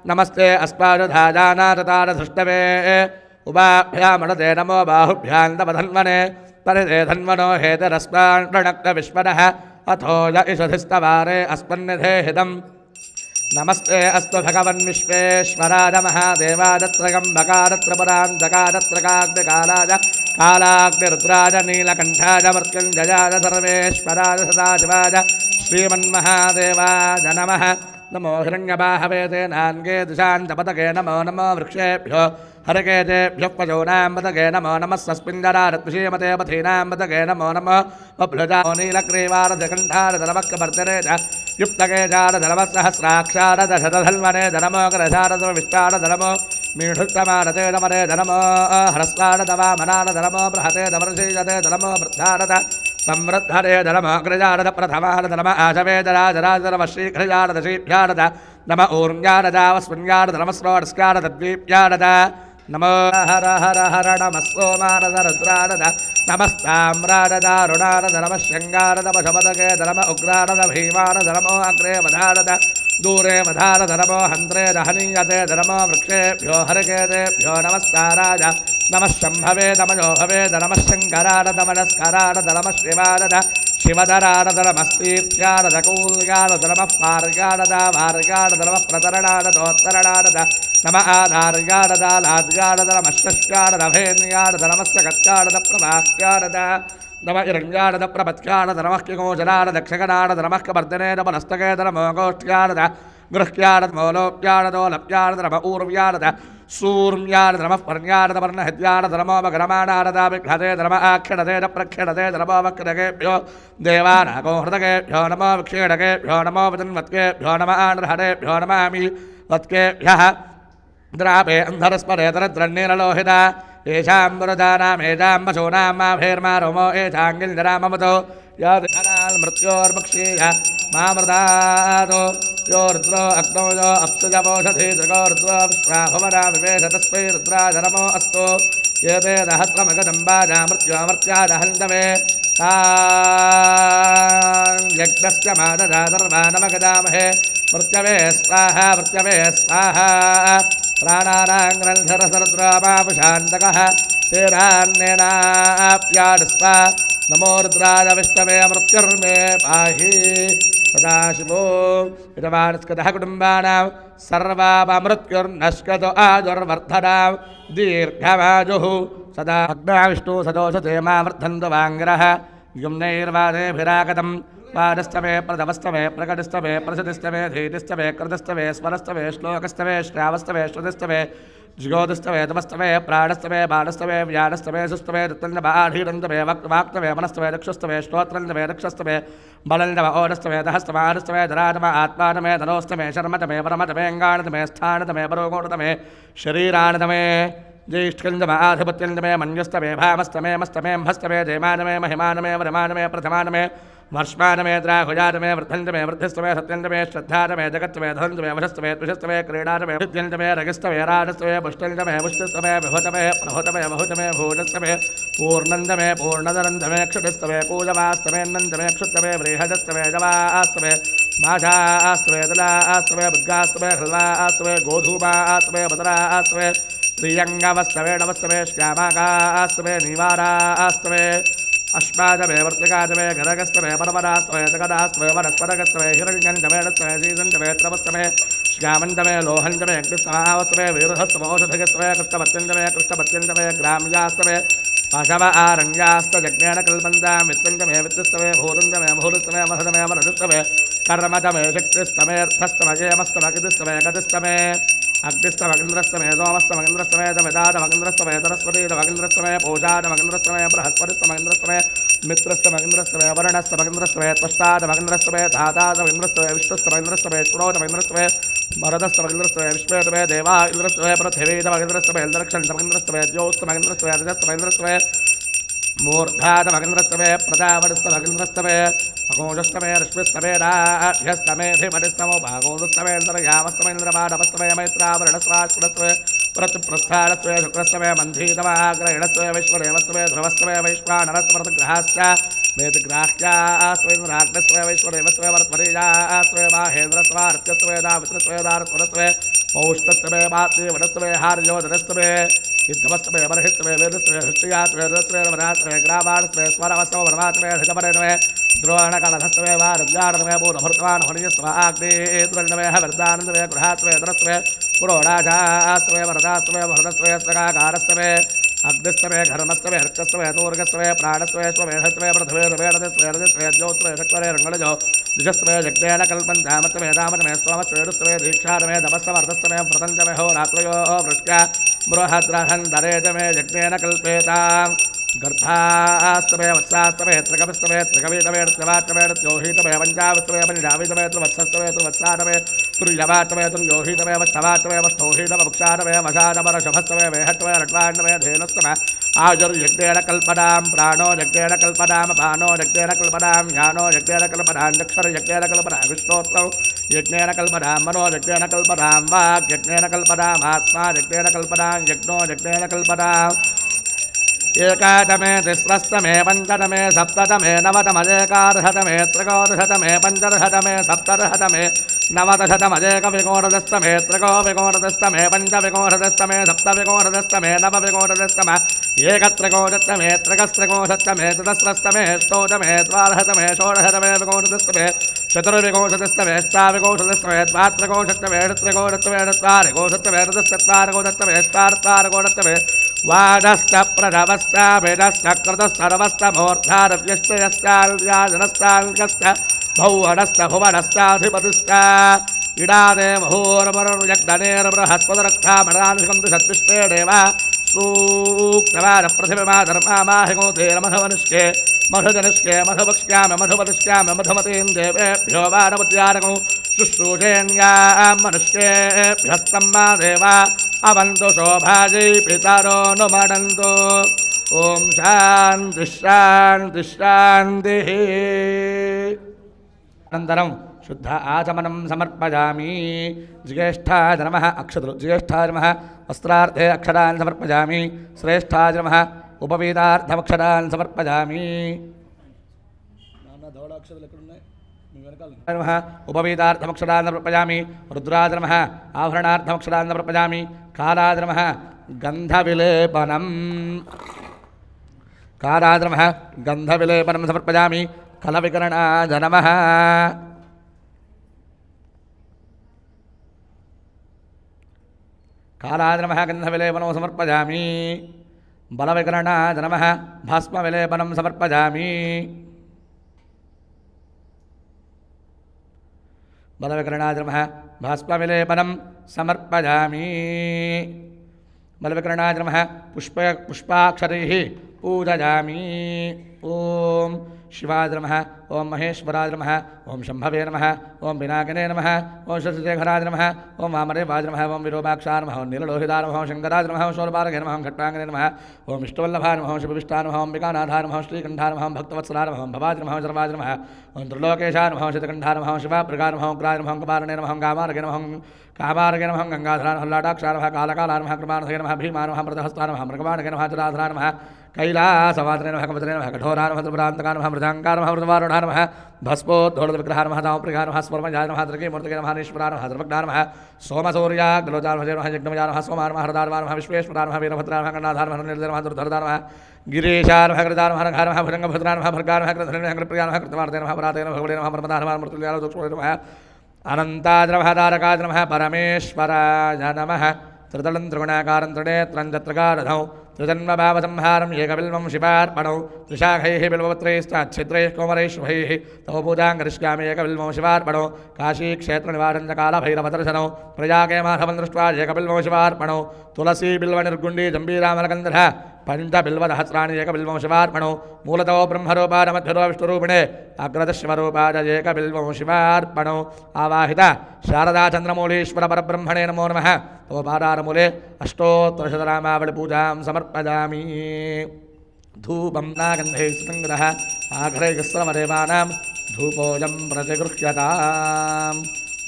नमस्ते अस्माजुधाजानाततारधृष्टवे उभाभ्यामणते नमो बाहुभ्यां तव धन्वने परिते धन्वनो हेतरस्मान् प्रणक्तविश्वदः अथो य इषधिस्तवारे अस्मन्निधे हितम् नमस्ते अस्तु भगवन् विश्वेश्वराय महादेवादत्रगम्बकारत्रपुरान्तकारत्रकाग्निकालाय कालाग्निरुद्राय नीलकण्ठाय मृत्युञ्जयाय सर्वेश्वराय सदाशिवाय श्रीमन्महादेवाय नमः नमो हिरण्यबाहवे तेनान्गे दिशान्तपतके नमो नमो वृक्षेभ्यो हरकेतेभ्यः पशूनां पतके नमो नमः सस्मिञ्जरारत्विषीमते पथीनां पतके नमो नमो बभ्लजा नीलग्रीवारधकण्ठारधनमक्कपर्तरे च युक्तकेचारधनमसहस्राक्षारदशतधन्वने धनमोग्रशारदविष्टारधनमो मीढुत्तमानते नमरे धनमो ह्रस्वारदवामनारधनमो बृहते दवर्षीयते धनमो वृद्धारद संवृद्धरे धर्मग्रजारद प्रथमारद नम आशवेदराजराज नम श्रीघ्रजारद श्रीभ्यारद नम ऊर्म्यारदावस्मिन्यारद नमस्रोडस्कारद्वीप्यारद नमो हर हर हर नमः सोमारद रुद्रारद नमस्ताम्रारदारुणारद नमः शृङ्गारद पशपदके नम उग्रारद भीमारद नमो अग्रे वधारद दूरे वधारद नमो हन्त्रे दहनीयते नमो वृक्षेभ्यो हरिकेतेभ्यो नमस्काराय नमः शम्भवे नमयो भवे नमः शङ्करारद नमस्कारारद नमः शिवारद शिवधरारद नमस्तीर्यारद कूल्यारद नमः पार्यारद वार्यारद नमः प्रतरणारदोत्तरणारद नम आधार्यारदालाद्यारद नमः षष्ट्यारद भेन्यारद नमस्य गत्यारद प्रभाक्यारद नम इरण्यारद प्रपत्यारद नमः किगोचरारद दक्षगणारद नमः कवर्धने नम नस्तकेद नमो गोष्ठ्यारद गृह्यारद मौलोप्यारदोलप्यारद नम ऊर्व्यारद सूर्म्यारद नमः पर्ण्यारद वर्णहद्यारद नमो मगरमाणारदाभिघ्नते नम आक्षणते न प्रक्षणते नमो वक्रगेभ्यो देवानागो हृदगेभ्यो नमो विक्षेणगेभ्यो नमो वदन्वत्केभ्यो नम आनर्हरेभ्यो नमामि वत्केभ्यः द्रापे अन्धरस्परे तरद्रण्येरलोहिता येषां दुरदानामेषां पशूनां माभेर्मा रोमो येषाङ्गिल्जराममतो यद् मामृदातो यो रुद्रो अग्नौ यो अप्सुजपोषधि दृगो रुद्रो विश्वाभवना विवेश तस्मै रुद्राय नमो अस्तु एते दहस्रमगदम्बाजा मृत्योमर्त्यादहन्तवे यज्ञस्य मादजातर्वानमगदामहे मृत्यवे स्वाहा मृत्यवे स्वाहा प्राणानाङ्ग्रन्थरसरुद्रामापुशान्तकः तेरान्नेनाप्याडस्वा नमो रुद्राय विष्णवे मृत्युर्मे पाहि सदाशिवो इदमानस्कतः कुटुम्बानां सर्वामृत्युर्नश्कतो आजुर्वर्धनां दीर्घमाजुः सदा अग्नाविष्णु सदोषते मामृद्धन्तु वाङ्गिरः युम्नैर्वादेभिरागतम् वादस्तवे प्रथमस्तवे प्रकटस्तवे प्रसदिस्तवे धीतिस्तवे कृतस्तवे स्वरस्तवे श्लोकस्तवे श्रावस्तवे श्रुतिस्तवे ज्योतिस्तवे तपस्तवे प्राणस्तवे बाणस्तवे व्यानस्तवे सुस्तवे दुत्तन्दवाढीरन्तवे वाक्तवे मनस्तवे दक्षस्तवे श्रोत्रन्दवे दक्षस्तवे बलन्दव ओडस्तवे दहस्तव आडस्तवे धरातम आत्मानमे धनोस्तमे शर्मतमे परमतमे अङ्गाणतमे स्थानतमे परोगोणतमे शरीराणतमे ज्येष्ठन्दमे आधिपत्यन्दमे मन्यस्तमे भामस्तमे मस्तमे म्भस्तमे जयमानमे महिमानमे वरमानमे प्रथमानमे वर्ष्मानमे द्राहुजातमे वृद्धन्तमे वृद्धिस्तमे सत्यन्तमे श्रद्धातमे जगत्तमे धनन्तमे वशस्तमे तुषस्तमे क्रीडातमे विद्यन्तमे रगस्तमे राजस्तमे पुष्टन्तमे पुष्टस्तमे विभुतमे प्रभुतमे बहुतमे भूतस्तमे पूर्णन्तमे पूर्णदरन्तमे क्षुतिस्तमे पूजवास्तमेन्नन्तमे क्षुत्तमे बृहदस्तमे जवास्तमे माषास्तमे तुलास्तमे बुद्गास्तमे हृद्वास्तमे गोधूमास्तमे बदरास्तमे त्रियङ्गवस्तमे नवस्तमे श्यामाकास्तमे निवारास्तमे अश्वादमे वर्तिकादमे घरगस्तमे परमरास्तमे जगदास्तमे वनस्परगस्तमे हिरण्यन्तमेणस्तमे सीसन्तमे त्रवस्तमे श्यामन्तमे लोहन्तमे अग्निस्तमावस्तमे वीरहस्तमे औषधगस्तमे कृष्णपत्यन्तमे कृष्णपत्यन्तमे ग्राम्यास्तमे पशव आरण्यास्तजज्ञेन कल्पन्तां वित्तन्तमे वित्तस्तमे भूतन्तमे भूतस्तमे महदमे वरदस्तमे कर्मतमे शक्तिस्तमेऽर्थस्तमे जयमस्तमे गतिस्तमे गतिस्तमे अग्निस्तमगिन्द्रस्तमे सोमस्तमगिन्द्रस्तमे दमिदातमगिन्द्रस्तमे सरस्वतीतमगिन्द्रस्तमे पूषातमगिन्द्रस्तमे बृहस्पतिस्तमगिन्द्रस्तमे मित्रस्तमगिन्द्रस्तमे वर्णस्तमगिन्द्रस्तमे त्वष्टातमगिन्द्रस्तमे धातातमगिन्द्रस्तमे विष्णुस्तमगिन्द्रस्तमे श्रोतमगिन्द्रस्तमे मरदस्तमगिन्द्रस्तमे विश्वेतमे देवा इन्द्रस्तमे पृथिवीतमगिन्द्रस्तमे इन्द्रक्षन्तमगिन्द्रस्तमे द्योस्तमगिन्द्रस्तमे रजस्तमगिन्द्रस्तमे मूर्धातमगिन्द्रस्तमे प्रजावरस्तमगिन्द्रस्तमे अगोजस्तमे रश्मिस्तमे राढ्यस्तमे धिमटिस्तमो भागोदस्तमेन्द्रयामस्तमेन्द्रमानवस्तमे मैत्रावरणस्वाश्वरस्तमे प्रतिप्रस्थानस्तमे शुक्रस्तमे मन्धीतमाग्रहिणस्तमे वैश्वरेवस्तमे ध्रुवस्तमे वैश्वानरस्तमृतग्रहाश्च मेतग्राह्यास्वेन्द्राग्नस्तमे वैश्वरेवस्तमे वर्त्मरीजास्तमे माहेन्द्रस्वार्त्यस्तमे दामित्रस्तमे दारस्वरस्तमे पौष्टस्तमे पात्रीवनस्तमे हार्योदरस्तमे युद्धमस्तमे बर्हिस्तमे वेदस्तमे हृष्टियास्तमे रुद्रस्तमे वरास्तमे ग्रामाणस्तमे स्वरवस्तमे वरमास्तमे हृतपरेतमे द्रोणकलधस्तमे वारुद्याणतमे पूर्णभृतवान् हरियस्तमे आग्नेन्द्रन्दमे हविर्दानन्दमे गृहास्तमे धरस्तमे पुरोडाशास्तमे वरदास्तमे वरदस्तमे स्वगाकारस्तमे अग्निस्तमे घर्मस्तमे हर्कस्तमे तूर्गस्तमे प्राणस्तमे स्वमेधस्तमे पृथ्वीर्मे रजस्तमे रजस्तमे ज्योत्स्तमे शक्तमे रङ्गलजो द्विजस्तमे यज्ञेन कल्पन्तामस्तमे दामतमे स्तोमस्वेदस्तमे दीक्षातमे तपस्तमर्धस्तमे व्रतन्तमे होरात्रयो वृष्ट्या बृहद्रहन्तरेतमे यज्ञेन कल्पेताम् गर्भास्तमे वत्सास्तमे त्रिकविस्तमे त्रिकवीतमे त्रिवाटमे त्योहीतमे पञ्चावस्तमे पञ्चावीतमे त्रिवत्सस्तमे त्रिवत्सातमे तुर्यवाटमे तुर्योहीतमे वष्टवाटमे वष्टोहीतमे वक्षातमे वशातमे रषभस्तमे वेहत्मे रट्वाण्डमे धेनुस्तमे आयुर्यज्ञेन कल्पनां प्राणो यज्ञेन कल्पनां अपानो यज्ञेन कल्पनां ज्ञानो यज्ञेन कल्पनां चक्षुर्यज्ञेन कल्पनां विष्णोत्सव यज्ञेन कल्पनां मनो यज्ञेन कल्पनां वाक् यज्ञेन कल्पनाम् आत्मा यज्ञेन कल्पनां यज्ञो यज्ञेन कल्पनां एकादमे तिस्रस्तमे पञ्चदमे सप्तदमे नवदमजेकादशतमे त्रिकोदशतमे पञ्चदशतमे सप्तदशतमे नवदशतमजेकविकोनदस्तमे त्रिकोविकोनदस्तमे पञ्चविकोनदस्तमे सप्तविकोनदस्तमे नवविकोनदस्तमे एकत्रिकोदस्तमे त्रिकस्त्रिकोदस्तमे चतस्रस्तमे ष्टोदमे द्वादशतमे षोडशतमे विकोनदस्तमे चतुर्विकोशतस्तमे अष्टाविकोशतस्तमे द्वात्रिकोशतमे षट्त्रिकोदस्तमे चत्वारिकोशतमे चतुश्चत्वारिकोदस्तमे अष्टार्तारिकोदस्तमे वादस्तप्रथमस्तभिदस्तक्रतस्तरवस्तमूर्धारव्यष्टयश्चाल्व्याजनश्चाल्कश्च भौवनस्तभुवनश्चाधिपतिश्च इडादे महोरमरुर्यग्धनेर्बृहस्पतिरक्षामणानुषकन्तु सद्विष्पेडेव सूक्तवादप्रतिमा धर्मामाहिगोतेरमधवनिष्के मधुजनिष्के मधुवक्ष्याम मधुपतिष्याम मधुमतीं देवेभ्यो वादमुद्यारकौ शुश्रूषेण्यां मनुष्येभ्यस्तं मा देवा अवन्तु शोभाजै पितरो नुमडन्तु ॐ शान्तिः शान्तिः शान्तिः अनन्तरं शुद्ध आचमनं समर्पयामि ज्येष्ठाय नमः अक्षतु ज्येष्ठाय नमः वस्त्रार्थे अक्षरान् समर्पयामि श्रेष्ठाय नमः उपवीतार्थमक्षरान् समर्पयामि नमः उपवीतार्थमक्षरान् समर्पयामि रुद्राय नमः आभरणार्थमक्षरान् समर्पयामि कालाय नमः गन्धविलेपनं कालाय नमः गन्धविलेपनं समर्पयामि कलविकरणाय नमः कालाय नमः गन्धविलेपनं समर्पयामि बलविकरणाय नमः भस्मविलेपनं समर्पयामि बलविकरणाय नमः भस्मविलेपनं समर्पयामि बलविकरणाय नमः पुष्पाक्षरैः पूजयामि ॐ शिवाय नमः ॐ महेश्वराय नमः ॐ शम्भवे नमः ॐ पिनाकिने नमः ॐ शशिशेखराय नमः ॐ वामदेवाय नमः ॐ विरूपाक्षाय नमः ॐ नीललोहिताय नमः ॐ शङ्कराय नमः ॐ शूलपारगे नमः ॐ खट्टाङ्गने नमः ॐ विष्णुवल्लभाय नमः ॐ शिवविष्टाय नमः ॐ अम्बिकानाथाय नमः ॐ श्रीकण्ठाय नमः ॐ भक्तवत्सलाय नमः ॐ भवाय नमः ॐ सर्वाय नमः ॐ त्रिलोकेशाय नमः ॐ शतकण्ठाय नमः ॐ शिवाप्रगाय नमः ॐ उग्राय नमः ॐ कपालने नमः ॐ कामार्गे नमः ॐ कामार्गे नमः ॐ गङ्गाधराय नमः लाटाक्षाय नमः कालकालाय नमः कृपानधये नमः भीमाय नमः मृतहस्ताय नमः मृगवाणगे नमः जराधराय नमः कैलासवासने नमः कवचने नमः कठोराय नमः त्रिपुरान्तकाय नमः मृदाङ्गाय नमः मृतवारुणाय नमः भस्मोद्धोलविग्रहाय नमः दामप्रियाय नमः स्वर्मजाय नमः द्रकीमूर्तये नमः नीश्वराय नमः द्रवग्नाय नमः सोमसूर्याग्लोजाय नमः यज्ञमयाय नमः सोमाय नमः हरदाय नमः विश्वेश्वराय नमः वीरभद्राय नमः गणाधाय नमः निर्दय नमः दुर्धराय नमः गिरीशाय नमः कृताय नमः रघाय नमः भुजङ्गभद्राय नमः भर्गाय नमः कृतधरे नमः कृतप्रियाय नमः कृतवार्ते नमः पराते नमः भगवते नमः प्रमदाय नमः मृत्युञ्जयाय दुष्टोय नमः अनन्ताय नमः तारकाय नमः परमेश्वराय नमः त्रिदलं त्रिगुणाकारं त्रिनेत्रं चत्रकारधौ त्रिजन्मभावसंहारं एकबिल्वं शिवार्पणौ त्रिशाखैः बिल्वपत्रैश्चाच्छिद्रैः कोमरैः शुभैः तव पूजां करिष्यामि एकबिल्वं शिवार्पणौ काशीक्षेत्रनिवासं च कालभैरवदर्शनौ प्रयागे माधवं दृष्ट्वा एकबिल्वं शिवार्पणौ तुलसी बिल्वनिर्गुण्डी जम्बीरामलकन्धः पञ्चबिल्वसहस्राणि एकबिल्वं शिवार्पणौ मूलतो ब्रह्मरूपाय मध्यतो विष्णुरूपिणे अग्रतशिवरूपाय एकबिल्वं शिवार्पणौ आवाहित शारदाचन्द्रमौलीश्वर परब्रह्मणे नमो नमः तव पादारमूले अष्टोत्तरशतनामावलिपूजां समर्पयामि धूपं नागन्धैः सुसङ्गतः आघ्रैकस्रमदेवानां धूपोऽयं प्रतिगृह्यताम्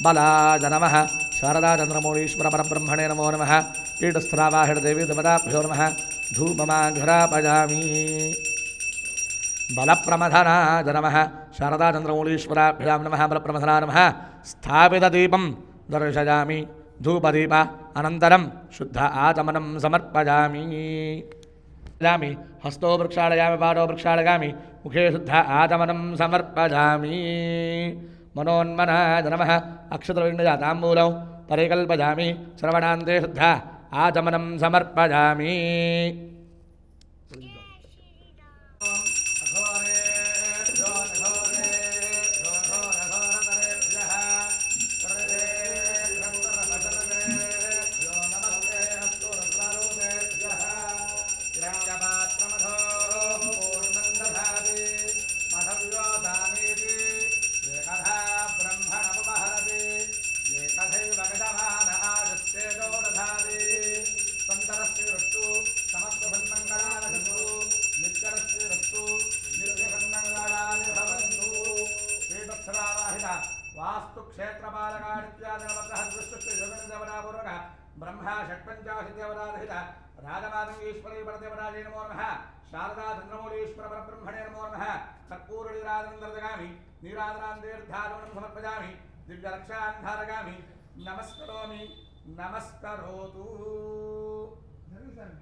बलाय नमः शारदाचन्द्रमौलीश्वर परब्रह्मणे नमो नमः पीठस्थरावाहिरदेवी देवताभ्यो नमः धूपमाघ्रापयामि बलप्रमथनाय नमः शारदाचन्द्रमौलीश्वराभ्यां नमः बलप्रमथनाय नमः स्थापितदीपं दर्शयामि धूपदीप अनन्तरं शुद्ध आचमनं समर्पयामि हस्तो वृक्षालयामि पादो वृक्षालयामि मुखे शुद्ध आचमनं समर्पयामि मनोन्मनाय नमः अक्षतविण्डजाताम्बूलौ परिकल्पयामि श्रवणान्ते शुद्ध आचमनं समर्पयामि कुरुक्षेत्रपालकादित्यादिनवग्रहदृष्टुष्टिदेवतापूर्वक ब्रह्मा षट्पञ्चाशद्देवतारहित राजमातङ्गीश्वरी परदेवराजे नमो नमः शारदा चन्द्रमौलीश्वर परब्रह्मणे नमो नमः कर्पूरनिराजनन्दर्दगामि नीराजनान्तीर्थागमनं समर्पयामि दिव्यरक्षान् धारयामि नमस्करोमि नमस्करोतु।